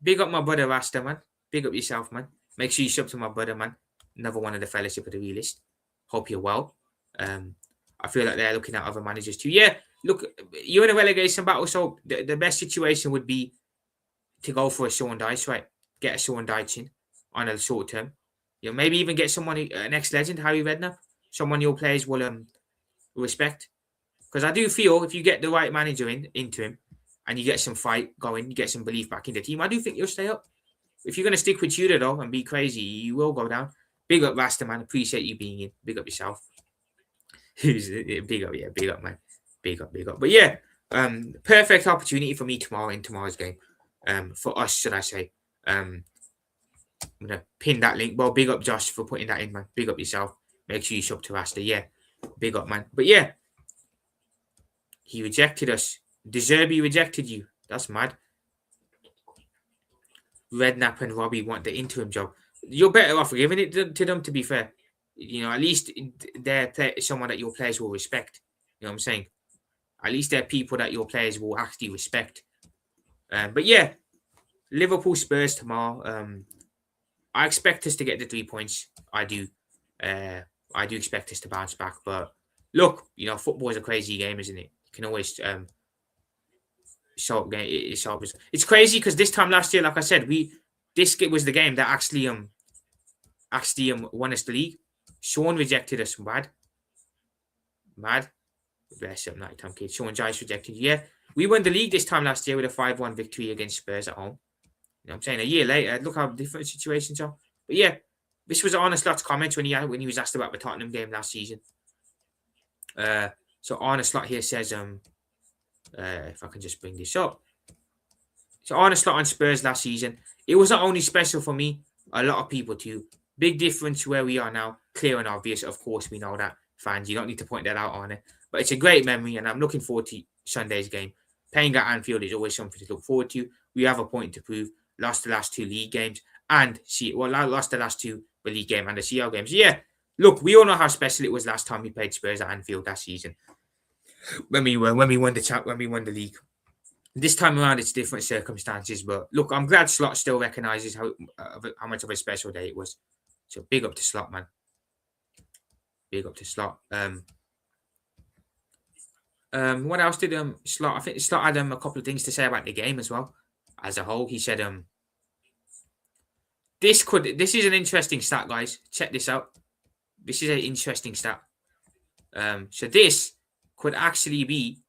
Big up my brother Rasta, man. Big up yourself, man. Make sure you sub to my brother, man. Another one of the Fellowship of the Realist. Hope you're well. I feel like they're looking at other managers too. Yeah, look, you're in a relegation battle, so the best situation would be to go for a Sean Dyche, right? Get a Sean Dyche in on a short term. Maybe even get someone, an ex-legend, Harry Redknapp, someone your players will respect. Because I do feel if you get the right manager into him and you get some fight going, you get some belief back in the team, I do think you'll stay up. If you're going to stick with Tudor, though, and be crazy, you will go down. Big up, Rasta, man. Appreciate you being in. Big up yourself. Big up, man. Big up. But yeah, perfect opportunity for me tomorrow in tomorrow's game. For us, should I say. I'm going to pin that link. Well, big up, Josh, for putting that in, man. Big up yourself. Make sure you sub to Rasta. Yeah, big up, man. But yeah, he rejected us. De Zerbi rejected you. That's mad. Redknapp and Robbie want the interim job. You're better off giving it to them, to be fair. At least they're someone that your players will respect. You know what I'm saying? At least they're people that your players will actually respect. But yeah, Liverpool Spurs tomorrow. I expect us to get the 3 points. I do. I do expect us to bounce back. But look, football is a crazy game, isn't it? You can always short game. It's crazy because this time last year, like I said, this was the game that actually won us the league. Sean rejected us. Mad. Bless up, Nighttime Kid. Sean Dyche rejected. Yeah, we won the league this time last year with a 5-1 victory against Spurs at home. You know what I'm saying? A year later, look how different situations are. But yeah, this was Arne Slot's comment when he was asked about the Tottenham game last season. So Arne Slot here says, if I can just bring this up. So Arne Slot on Spurs last season. It was not only special for me, a lot of people too. Big difference to where we are now. Clear and obvious. Of course, we know that, fans. You don't need to point that out, Arne. But it's a great memory, and I'm looking forward to Sunday's game. Playing at Anfield is always something to look forward to. We have a point to prove. Lost the last 2 league games and lost the last 2 the league game and the CL games. Yeah, look, we all know how special it was last time we played Spurs at Anfield that season. when we won the league. This time around, it's different circumstances. But look, I'm glad Slot still recognises how much of a special day it was. So big up to Slot, man. Big up to Slot. What else did Slot? I think Slot had a couple of things to say about the game as well. As a whole, he said this is an interesting stat, guys. Check this out. This is an interesting stat. So this could actually be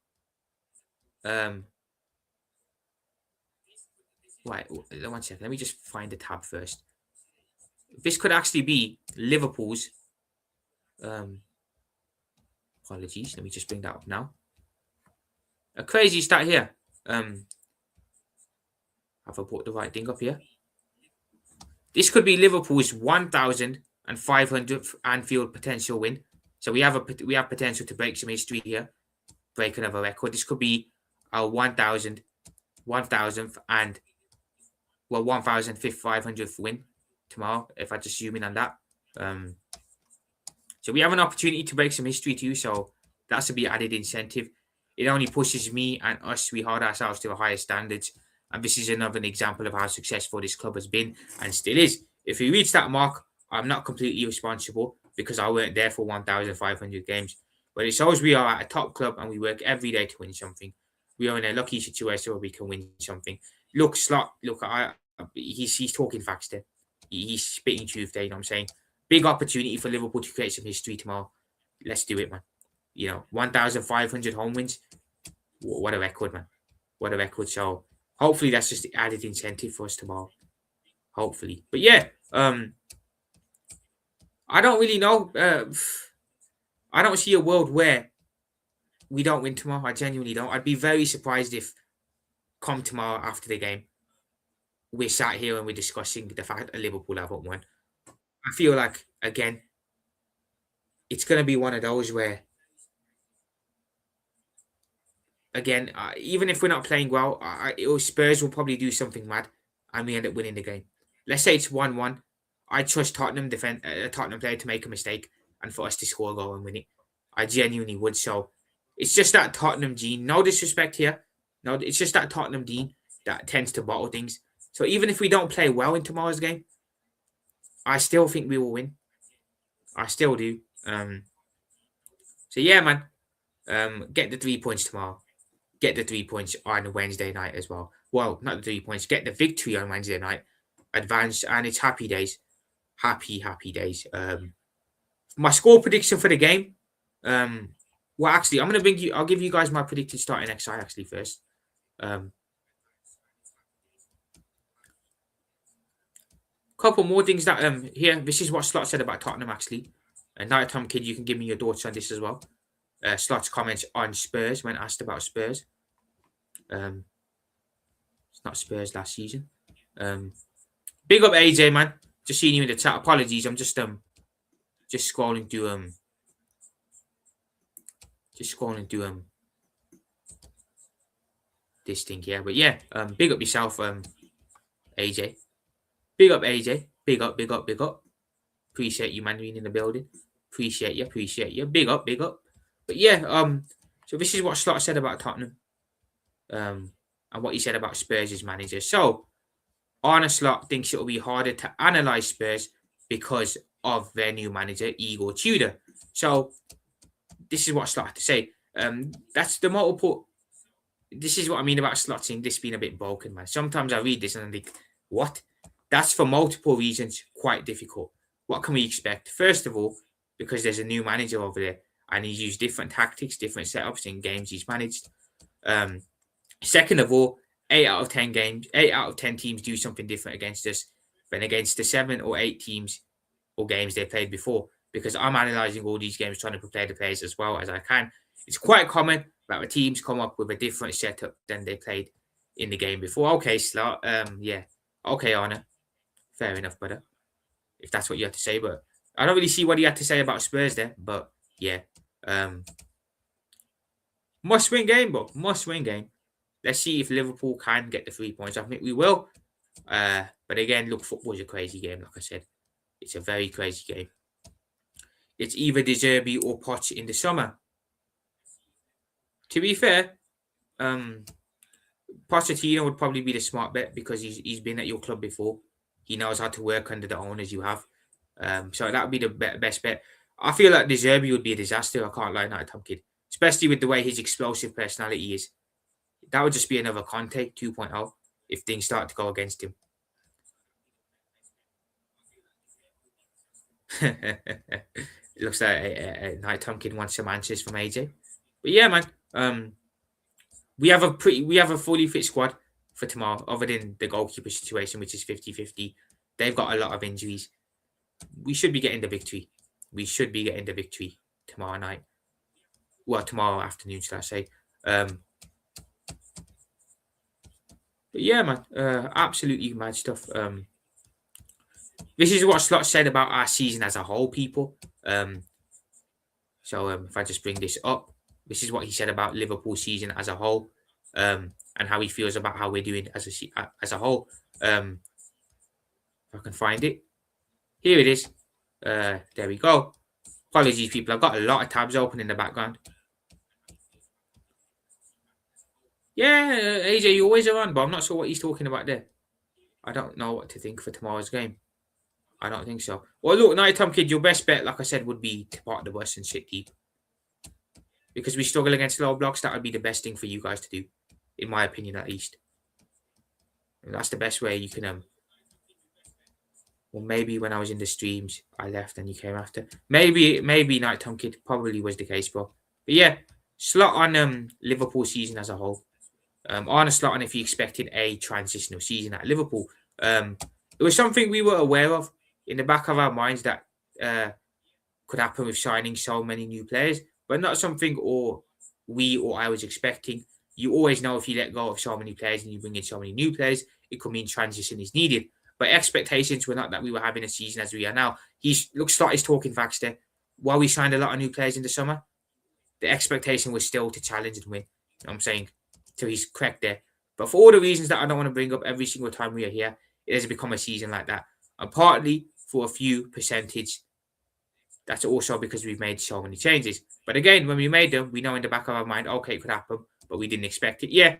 wait, 1 second. Let me just find the tab first. This could actually be Liverpool's apologies. Let me just bring that up now. A crazy stat here. Have I put the right thing up here? This could be Liverpool's 1,500th Anfield potential win. So we have potential to break some history here, break another record. This could be our 1,000th and 1,500th win tomorrow. If I just zoom in on that, so we have an opportunity to break some history too. So that's to be added incentive. It only pushes me and us. We hold ourselves to a higher standards. And this is another example of how successful this club has been and still is. If we reach that mark, I'm not completely responsible because I weren't there for 1,500 games. But it shows we are at a top club and we work every day to win something. We are in a lucky situation where we can win something. Look, Slot, he's talking facts there. He's spitting truth there, you know what I'm saying? Big opportunity for Liverpool to create some history tomorrow. Let's do it, man. 1,500 home wins. What a record, man. What a record. So hopefully that's just the added incentive for us tomorrow. Hopefully. But yeah, I don't really know. I don't see a world where we don't win tomorrow. I genuinely don't. I'd be very surprised if come tomorrow after the game, we're sat here and we're discussing the fact that Liverpool haven't won. I feel like, again, it's going to be one of those where, again, even if we're not playing well, Spurs will probably do something mad and we end up winning the game. Let's say it's 1-1. I trust Tottenham Tottenham player to make a mistake and for us to score a goal and win it. I genuinely would. So it's just that Tottenham gene. No disrespect here. No, it's just that Tottenham gene that tends to bottle things. So even if we don't play well in tomorrow's game, I still think we will win. I still do. So yeah, man. Get the 3 points tomorrow. Get the 3 points on Wednesday night as well. Well, not the 3 points. Get the victory on Wednesday night. Advance, and it's happy days. Happy days. My score prediction for the game. Well, actually, I'll give you guys my predicted starting XI actually first. Couple more things that here. This is what Slot said about Tottenham actually. Nighttime Kid, you can give me your thoughts on this as well. Slot's comments on Spurs when asked about Spurs. It's not Spurs last season. Big up AJ, man. Just seeing you in the chat. Apologies, I'm just scrolling through this thing here. But yeah, big up yourself, AJ. Big up AJ. Big up. Appreciate you, man, being in the building. Appreciate you. Big up. But yeah, so this is what Slot said about Tottenham. And what he said about Spurs' manager. So Arne Slot thinks it'll be harder to analyse Spurs because of their new manager, Igor Tudor. So this is what Slot had to say. That's the multiple. This is what I mean about Slot saying this being a bit broken, man. Sometimes I read this and I think, what? That's for multiple reasons quite difficult. What can we expect? First of all, because there's a new manager over there and he's used different tactics, different setups in games he's managed. Second of all, 8 out of 10 teams do something different against us than against the 7 or 8 teams or games they played before. Because I'm analysing all these games, trying to prepare the players as well as I can. It's quite common that the teams come up with a different setup than they played in the game before. Okay, Slot. Yeah. Okay, Arne. Fair enough, brother. If that's what you had to say, but I don't really see what you had to say about Spurs there. But yeah, must-win game, but must-win game. Let's see if Liverpool can get the 3 points. I think we will. But again, look, football's a crazy game. Like I said, it's a very crazy game. It's either De Zerbi or Poch in the summer. To be fair, Pochettino would probably be the smart bet because he's been at your club before. He knows how to work under the owners you have. So that would be the best bet. I feel like De Zerbi would be a disaster. I can't lie, not Tom Kid, especially with the way his explosive personality is. That would just be another Conte 2.0 if things start to go against him. It looks like Night Tom Kid wants some answers from AJ. But yeah, man. We have a fully fit squad for tomorrow, other than the goalkeeper situation, which is 50-50. They've got a lot of injuries. We should be getting the victory. We should be getting the victory tomorrow night. Well, tomorrow afternoon, should I say? But yeah, man, absolutely mad stuff. This is what Slot said about our season as a whole, people. So if I just bring this up, this is what he said about Liverpool season as a whole, and how he feels about how we're doing as a whole. If I can find it, here it is. There we go. Apologies, people. I've got a lot of tabs open in the background. Yeah, AJ, you always around, but I'm not sure what he's talking about there. I don't know what to think for tomorrow's game. I don't think so. Well, look, Night Tom Kid, your best bet, like I said, would be to part the bus and sit deep. Because we struggle against low blocks, that would be the best thing for you guys to do, in my opinion, at least. And that's the best way you can. Well, maybe when I was in the streams, I left and you came after. Maybe Night Tom Kid probably was the case, bro. But yeah, slot on Liverpool season as a whole. On a slot on if you expected a transitional season at Liverpool. It was something we were aware of in the back of our minds that could happen with signing so many new players, but not something I was expecting. You always know if you let go of so many players and you bring in so many new players, it could mean transition is needed. But expectations were not that we were having a season as we are now. Slot is talking facts there. While we signed a lot of new players in the summer, the expectation was still to challenge and win. You know what I'm saying? So he's correct there. But for all the reasons that I don't want to bring up every single time we are here, it has become a season like that. And partly for a few percentage, that's also because we've made so many changes. But again, when we made them, we know in the back of our mind, okay, it could happen, but we didn't expect it. Yeah,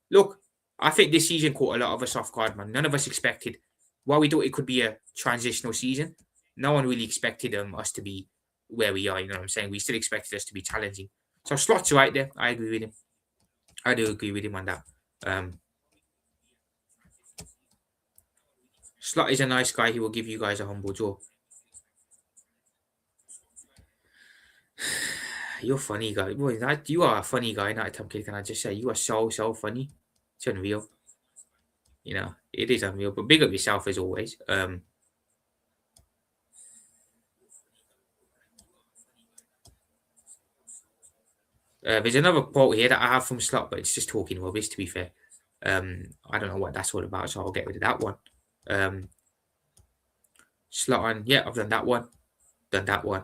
look, I think this season caught a lot of us off guard, man. None of us expected. While we thought it could be a transitional season, no one really expected us to be where we are. You know what I'm saying? We still expected us to be challenging. So Slot's right there. I agree with him. I do agree with him on that. Slot is a nice guy. He will give you guys a humble jaw. You're funny, guy. Boy, you are a funny guy, not a Tom Kid. Can I just say, you are so funny. It's unreal. You know, it is unreal. But big up yourself as always. There's another quote here that I have from Slot, but it's just talking rubbish, to be fair. I don't know what that's all about, so I'll get rid of that one. Slot on, yeah, I've done that one. Done that one.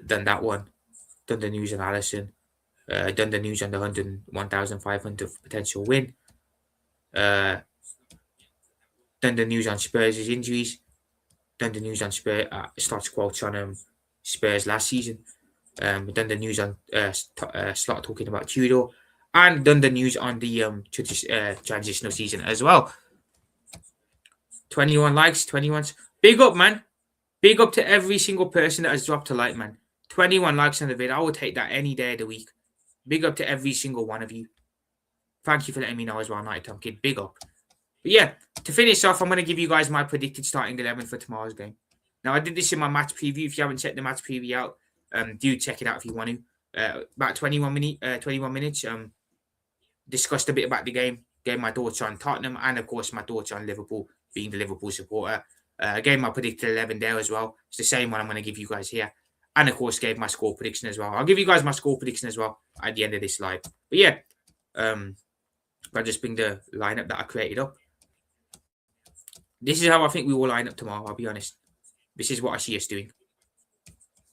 Done that one. Done the news on Allison. Done the news on the 1,500 potential win. Done the news on Spurs' injuries. Done the news on Spurs. Slot's quotes on Spurs last season. Done the news on Slot talking about Tudor, and done the news on the transitional season as well. 21 likes, 21. Big up, man. Big up to every single person that has dropped a like, man. 21 likes on the vid. I will take that any day of the week. Big up to every single one of you. Thank you for letting me know as well, Night Tom Kid. Big up. But yeah, to finish off, I'm going to give you guys my predicted starting 11 for tomorrow's game. Now, I did this in my match preview. If you haven't checked the match preview out, do check it out if you want to. About 21 minutes. Discussed a bit about the game. Gave my thoughts on Tottenham and, of course, my thoughts on Liverpool, being the Liverpool supporter. Gave my predicted 11 there as well. It's the same one I'm going to give you guys here. And, of course, gave my score prediction as well. I'll give you guys my score prediction as well at the end of this live. But, yeah, if I just bring the lineup that I created up. This is how I think we will line up tomorrow, I'll be honest. This is what I see us doing.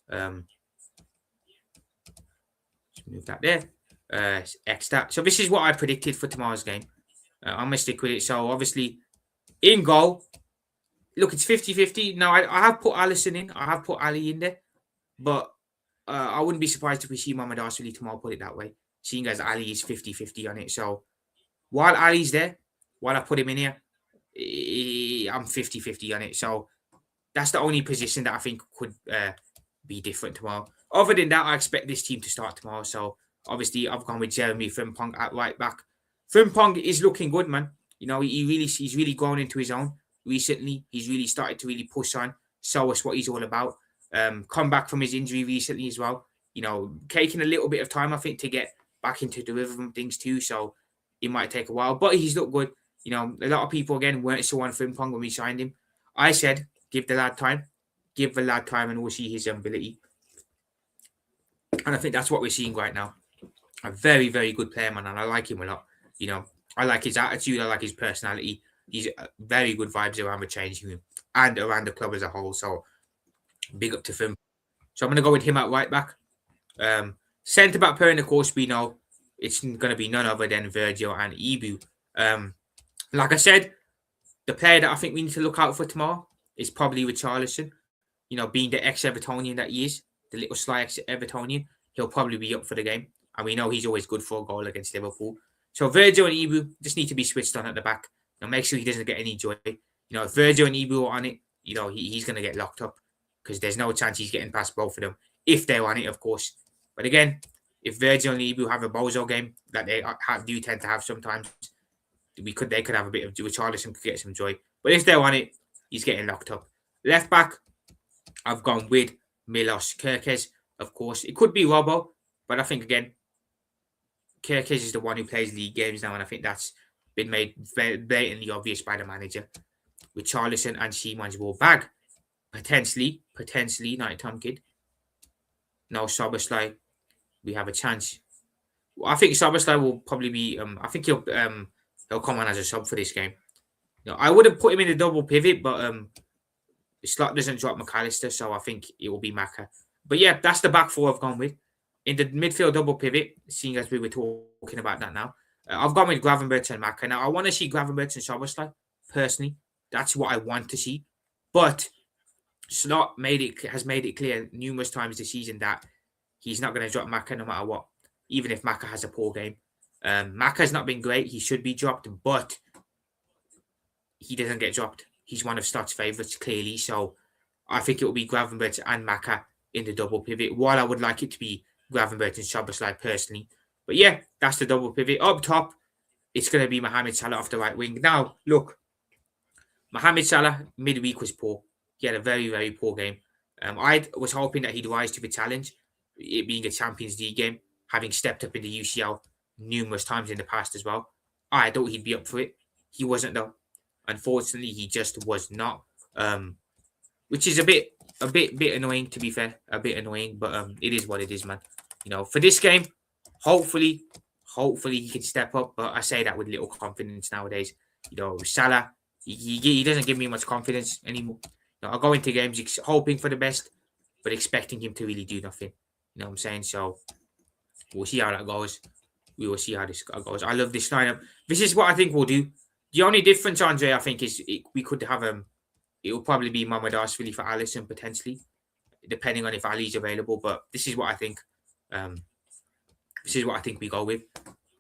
Move that there. X that. So this is what I predicted for tomorrow's game. I'm going to stick with it. So, obviously, in goal, look, it's 50-50. Now, I have put Allison in. I have put Ali in there. But I wouldn't be surprised if we see Mohamed Arshavili tomorrow, put it that way, seeing as Ali is 50-50 on it. So while Ali's there, while I put him in here, I'm 50-50 on it. So that's the only position that I think could be different tomorrow. Other than that, I expect this team to start tomorrow. So obviously, I've gone with Jeremy Frimpong at right back. Frimpong is looking good, man. You know, he's really grown into his own recently. He's really started to really push on, show us what he's all about. Come back from his injury recently as well. You know, taking a little bit of time, I think, to get back into the rhythm of things too. So it might take a while, but he's looked good. You know, a lot of people again weren't so on Frimpong when we signed him. I said, give the lad time, and we'll see his ability. And I think that's what we're seeing right now. A very, very good player, man, and I like him a lot. You know, I like his attitude, I like his personality. He's very good vibes around the changing room and around the club as a whole. So big up to him. So I'm going to go with him at right back. Centre back pairing, of course, we know it's going to be none other than Virgil and Ibu. Like I said, the player that I think we need to look out for tomorrow is probably Richarlison. You know, being the ex-Evertonian that he is, the little sly ex-Evertonian, he'll probably be up for the game. And we know he's always good for a goal against Liverpool. So Virgil and Ibu just need to be switched on at the back. You know, make sure he doesn't get any joy. You know, if Virgil and Ibu are on it, you know, he's going to get locked up because there's no chance he's getting past both of them. If they're on it, of course. But again, if Virgil and Ibu have a bozo game that they do tend to have sometimes, they could have a bit of Richarlison could get some joy. But if they're on it, he's getting locked up. Left back, I've gone with Milos Kerkez, of course. It could be Robbo, but I think, again, Kerkez is the one who plays league games now, and I think that's been made very blatantly obvious by the manager. With Richarlison and Simons will bag. Potentially, Night Tom Kid. No, Soboslai, we have a chance. I think Soboslai will probably be, I think he'll come on as a sub for this game. You know, I would have put him in a double pivot, but the slot doesn't drop McAllister, so I think it will be Maka. But yeah, that's the back four I've gone with. In the midfield double pivot, seeing as we were talking about that now, I've gone with Gravenberch and Maka. Now, I want to see Gravenberch and Soboslai, personally. That's what I want to see. But Slot has made it clear numerous times this season that he's not going to drop Maka no matter what, even if Maka has a poor game. Maka's not been great. He should be dropped, but he doesn't get dropped. He's one of Slot's favourites, clearly. So I think it will be Gravenberch and Maka in the double pivot, while I would like it to be Gravenberch and Soboslai personally. But yeah, that's the double pivot. Up top, it's going to be Mohamed Salah off the right wing. Now, look, Mohamed Salah midweek was poor. He had a very, very poor game. I was hoping that he'd rise to the challenge, it being a Champions League game, having stepped up in the UCL numerous times in the past as well. I thought he'd be up for it. He wasn't, though. Unfortunately, he just was not. Which is a bit annoying, to be fair. A bit annoying, but it is what it is, man. You know, for this game, hopefully he can step up. But I say that with little confidence nowadays. You know, Salah, he doesn't give me much confidence anymore. You know, I go into games hoping for the best, but expecting him to really do nothing. You know what I'm saying? So we'll see how that goes. We will see how this goes. I love this lineup. This is what I think we'll do. The only difference, Andre, I think, is we could have it will probably be Mohamed Arshavili for Alisson potentially, depending on if Ali's available. But this is what I think. This is what I think we go with.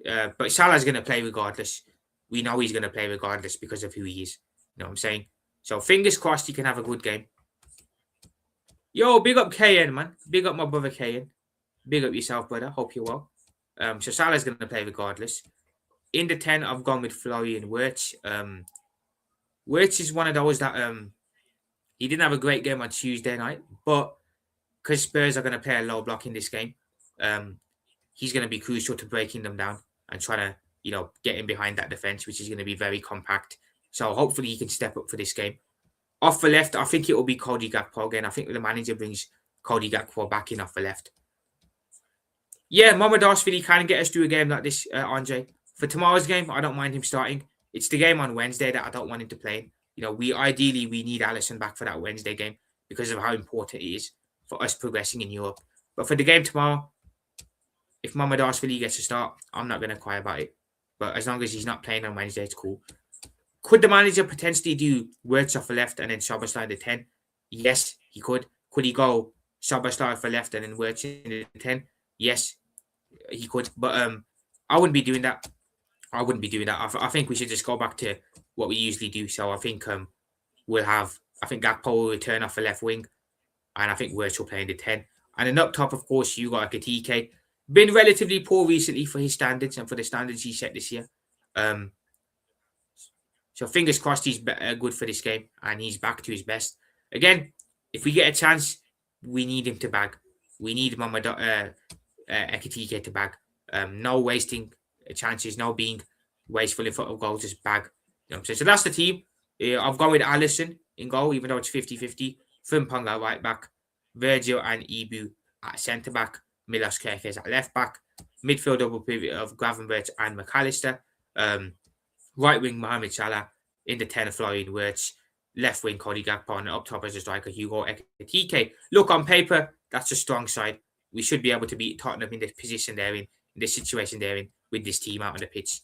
But Salah's going to play regardless. We know he's going to play regardless because of who he is. You know what I'm saying? So fingers crossed he can have a good game. Yo, big up KN, man. Big up my brother KN. Big up yourself, brother. Hope you're well. So Salah's going to play regardless. In the 10, I've gone with Florian Wirtz. Wirtz is one of those that he didn't have a great game on Tuesday night, but because Spurs are going to play a low block in this game, he's going to be crucial to breaking them down and trying to, you know, get in behind that defense, which is going to be very compact. So hopefully he can step up for this game. Off the left, I think it will be Cody Gakpo again. I think the manager brings Cody Gakpo back in off the left. Yeah, Mohamed Arshavili can get us through a game like this, Andre. For tomorrow's game, I don't mind him starting. It's the game on Wednesday that I don't want him to play. You know, we need Alisson back for that Wednesday game because of how important it is for us progressing in Europe. But for the game tomorrow, if Mohamed Arshavili gets a start, I'm not going to cry about it. But as long as he's not playing on Wednesday, it's cool. Could the manager potentially do Wirtz off the left and then Soboslai the 10? Yes, he could. Could he go Saba started for left and then Wirtz in the 10, yes, he could. But I wouldn't be doing that. I think we should just go back to what we usually do. So I think we'll have, I think Gakpo will return off the left wing, and I think Wirtz will play in the 10. And then up top, of course, you got Ekitike. Been relatively poor recently for his standards and for the standards he set this year. So fingers crossed he's good for this game and he's back to his best. Again, if we get a chance, we need him to bag. We need Ekitike to bag. No wasting chances, no being wasteful in front of goals, just bag. You know what I'm saying? So that's the team. I've gone with Allison in goal, even though it's 50-50. Frimpong at right back. Virgil and Ibu at centre back. Milos Kerkez at left back. Midfield double pivot of Gravenberch and McAllister. Right wing Mohamed Salah. In the 10 of Florian Wirtz. Left wing Cody Gakpo. And up top as a striker Hugo Ekitike. Look, on paper, that's a strong side. We should be able to beat Tottenham in the position they're in the situation they're in with this team out on the pitch.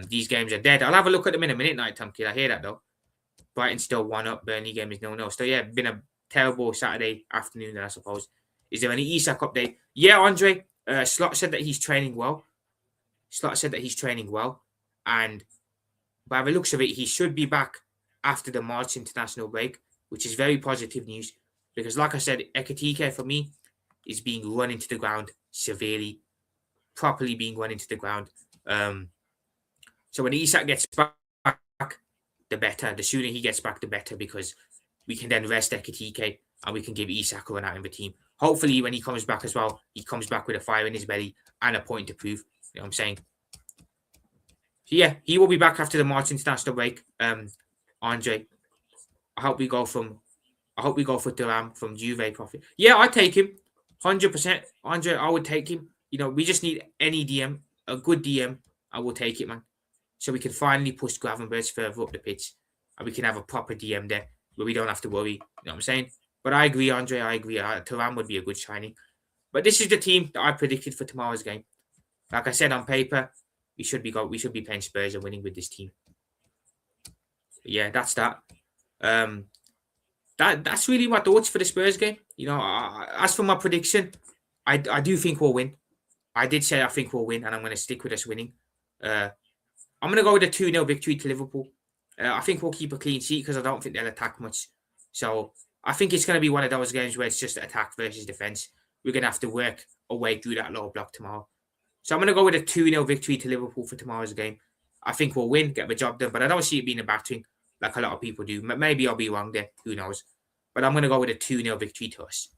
These games are dead. I'll have a look at them in a minute, Night Time Kid. I hear that though. Brighton still 1-up. Burnley game is 0-0. So yeah, been a terrible Saturday afternoon, I suppose. Is there any Isak update? Yeah, Andre. Slot said that he's training well. And by the looks of it, he should be back after the March international break, which is very positive news. Because like I said, Ekitike for me is being run into the ground severely. Properly being run into the ground. So when Isak gets back, the better. The sooner he gets back, the better, because we can then rest Ekitike and we can give Isak a run out in the team. Hopefully, when he comes back as well, he comes back with a fire in his belly and a point to prove. You know what I'm saying? So yeah, he will be back after the March international break. Andre, I hope we go for Thuram from Juve profit. Yeah, I'd take him. 100%. Andre, I would take him. You know, we just need any DM, a good DM. I will take it, man. So we can finally push Gravenberch further up the pitch. And we can have a proper DM there where we don't have to worry. You know what I'm saying? But I agree, Andre. I agree. Thuram would be a good signing. But this is the team that I predicted for tomorrow's game. Like I said, on paper, we should be playing Spurs and winning with this team. But yeah, that's that. That's really my thoughts for the Spurs game. You know, as for my prediction, I do think we'll win. I did say I think we'll win, and I'm going to stick with us winning. I'm going to go with a 2-0 victory to Liverpool. I think we'll keep a clean sheet because I don't think they'll attack much. So I think it's going to be one of those games where it's just attack versus defence. We're going to have to work our way through that low block tomorrow. So I'm going to go with a 2-0 victory to Liverpool for tomorrow's game. I think we'll win, get the job done, but I don't see it being a battering like a lot of people do. Maybe I'll be wrong there. Who knows? But I'm going to go with a 2-0 victory to us.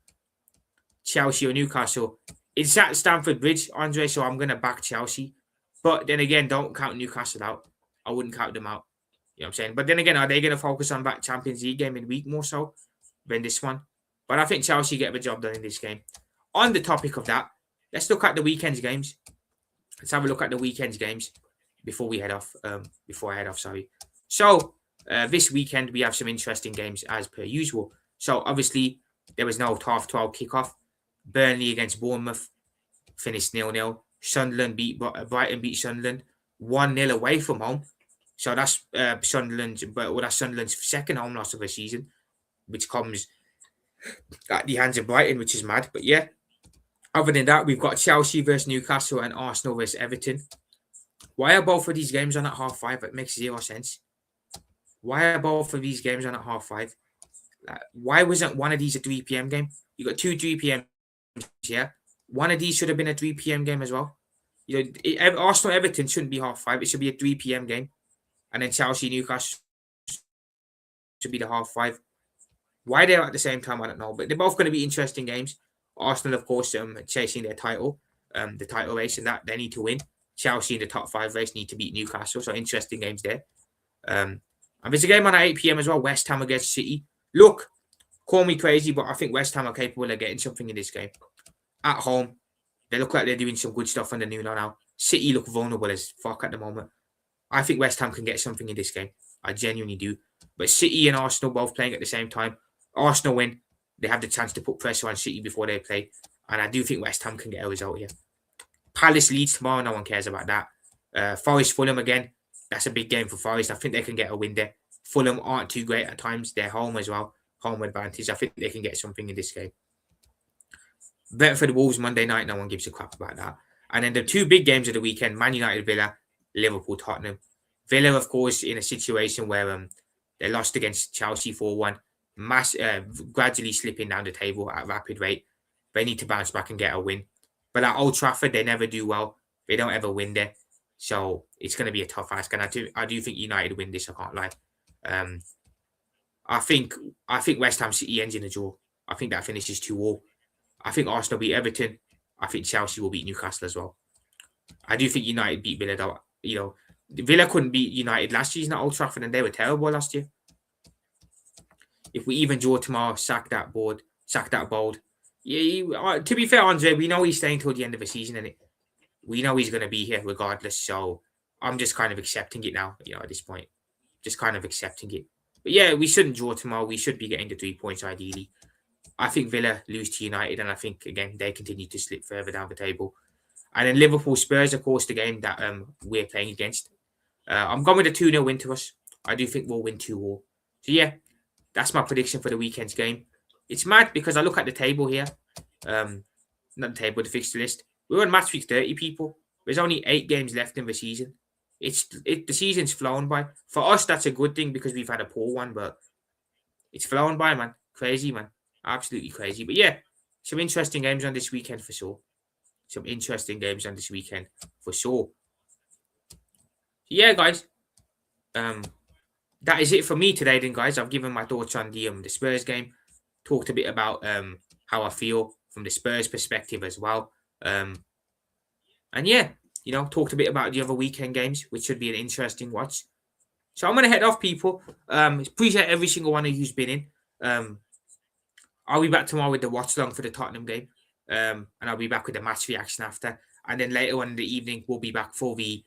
Chelsea or Newcastle. It's at Stamford Bridge, Andre, so I'm going to back Chelsea. But then again, don't count Newcastle out. I wouldn't count them out. You know what I'm saying? But then again, are they going to focus on that Champions League game in week more so than this one? But I think Chelsea get the job done in this game. On the topic of that, let's look at the weekend's games. Let's have a look at the weekend's games before we head off. Before I head off, sorry. So this weekend we have some interesting games as per usual. So obviously there was no 12-12 kickoff. Burnley against Bournemouth finished 0-0. Sunderland Brighton beat Sunderland 1-0 away from home. So that's Sunderland's second home loss of the season, which comes at the hands of Brighton, which is mad. But yeah, other than that, we've got Chelsea versus Newcastle and Arsenal versus Everton. Why are both of these games on at 5:30? It makes zero sense. Why are both of these games on at 5:30? Why wasn't one of these a 3 p.m. game? You got 2 3 p.m. Yeah, one of these should have been a 3 p.m. game as well. You know, Arsenal Everton shouldn't be 5:30. It should be a 3 p.m. game, and then Chelsea Newcastle should be the 5:30. Why they're at the same time, I don't know. But they're both going to be interesting games. Arsenal, of course, chasing their title, the title race, and that they need to win. Chelsea in the top 5 race need to beat Newcastle. So interesting games there. And there's a game on at 8 p.m. as well. West Ham against City. Look, call me crazy, but I think West Ham are capable of getting something in this game. At home, they look like they're doing some good stuff on the new now. City look vulnerable as fuck at the moment. I think West Ham can get something in this game. I genuinely do. But City and Arsenal both playing at the same time. Arsenal win. They have the chance to put pressure on City before they play. And I do think West Ham can get a result here. Palace Leeds tomorrow. No one cares about that. Forest Fulham again. That's a big game for Forest. I think they can get a win there. Fulham aren't too great at times. They're home as well. Home advantage. I think they can get something in this game. Brentford Wolves Monday night. No one gives a crap about that. And then the two big games of the weekend: Man United Villa, Liverpool Tottenham. Villa, of course, in a situation where they lost against Chelsea 4-1, gradually slipping down the table at a rapid rate. They need to bounce back and get a win. But at Old Trafford, they never do well. They don't ever win there. So it's going to be a tough ask. And I do think United win this, I can't lie. Um, I think West Ham City ends in a draw. I think that finishes 2-2. I think Arsenal beat Everton. I think Chelsea will beat Newcastle as well. I do think United beat Villa though. Villa couldn't beat United last season at Old Trafford and they were terrible last year. If we even draw tomorrow, sack that bold. Yeah, to be fair, Andre, we know he's staying till the end of the season, and we know he's going to be here regardless. So I'm just kind of accepting it now. At this point, just kind of accepting it. But yeah, we shouldn't draw tomorrow. We should be getting the 3 points ideally. I think Villa lose to United, and I think again they continue to slip further down the table. And then Liverpool Spurs, of course, the game that we're playing against. I'm going with a 2-0 win to us. I do think we'll win 2-2. So yeah, that's my prediction for the weekend's game. It's mad because I look at the table here. Not the table, the fixture list. We're on match week 30, people. There's only 8 games left in the season. The season's flown by. For us, that's a good thing because we've had a poor one, but it's flown by, man. Crazy, man. Absolutely crazy. But yeah, some interesting games on this weekend for sure. Yeah, guys. That is it for me today, then, guys. I've given my thoughts on the Spurs game. Talked a bit about how I feel from the Spurs perspective as well. And yeah, talked a bit about the other weekend games, which should be an interesting watch. So I'm gonna head off, people. Appreciate every single one of you's been in. I'll be back tomorrow with the watch along for the Tottenham game. And I'll be back with the match reaction after. And then later on in the evening, we'll be back for the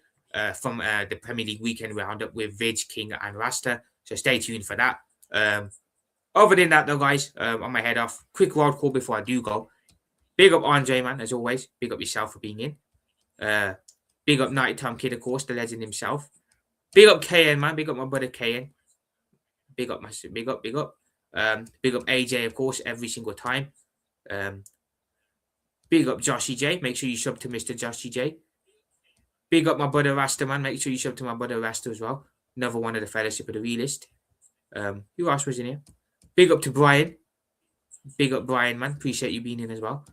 Premier League weekend roundup with Vig, King, and Rasta. So stay tuned for that. Other than that, though, guys, on my head off, quick road call before I do go. Big up Andre, man, as always. Big up yourself for being in. Big up Nighttime Kid, of course, the legend himself. Big up KN, man. Big up my brother KN. Big up, massive. Big up. Big up AJ, of course, every single time. Big up Joshy J. Make sure you sub to Mr. Joshy J. Big up my brother Rasta, man. Make sure you sub to my brother Rasta as well. Another one of the Fellowship of the Realist. Who else was in here? Big up to Brian. Big up Brian, man. Appreciate you being in as well.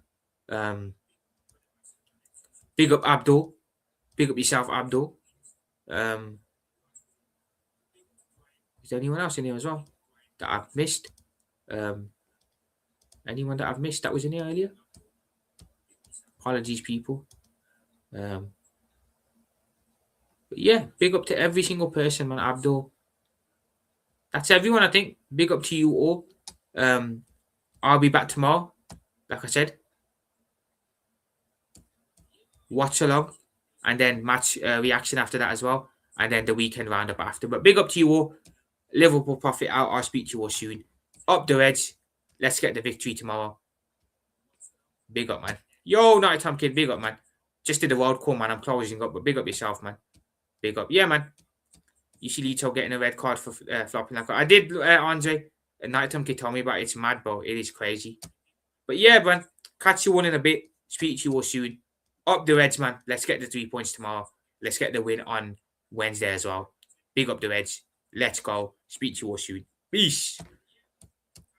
Big up Abdul. Big up yourself, Abdul. Is there anyone else in here as well that I've missed? Anyone that I've missed that was in here earlier? Apologies, people. But yeah, big up to every single person, man. Abdul. That's everyone, I think. Big up to you all. I'll be back tomorrow. Like I said. Watch along. And then match reaction after that as well. And then the weekend roundup after. But big up to you all. Liverpool profit out. I'll speak to you all soon. Up the Reds. Let's get the victory tomorrow. Big up, man. Yo, Nighttime Kid. Big up, man. Just did the world call, man. I'm closing up. But big up yourself, man. Big up. Yeah, man. You see Lito getting a red card for flopping that card. I did, Andre. Nighttime Kid told me about it. It's mad, bro. It is crazy. But yeah, man. Catch you all in a bit. Speak to you all soon. Up the Reds, man. Let's get the 3 points tomorrow. Let's get the win on Wednesday as well. Big up the Reds. Let's go. Speak to you all soon. Peace.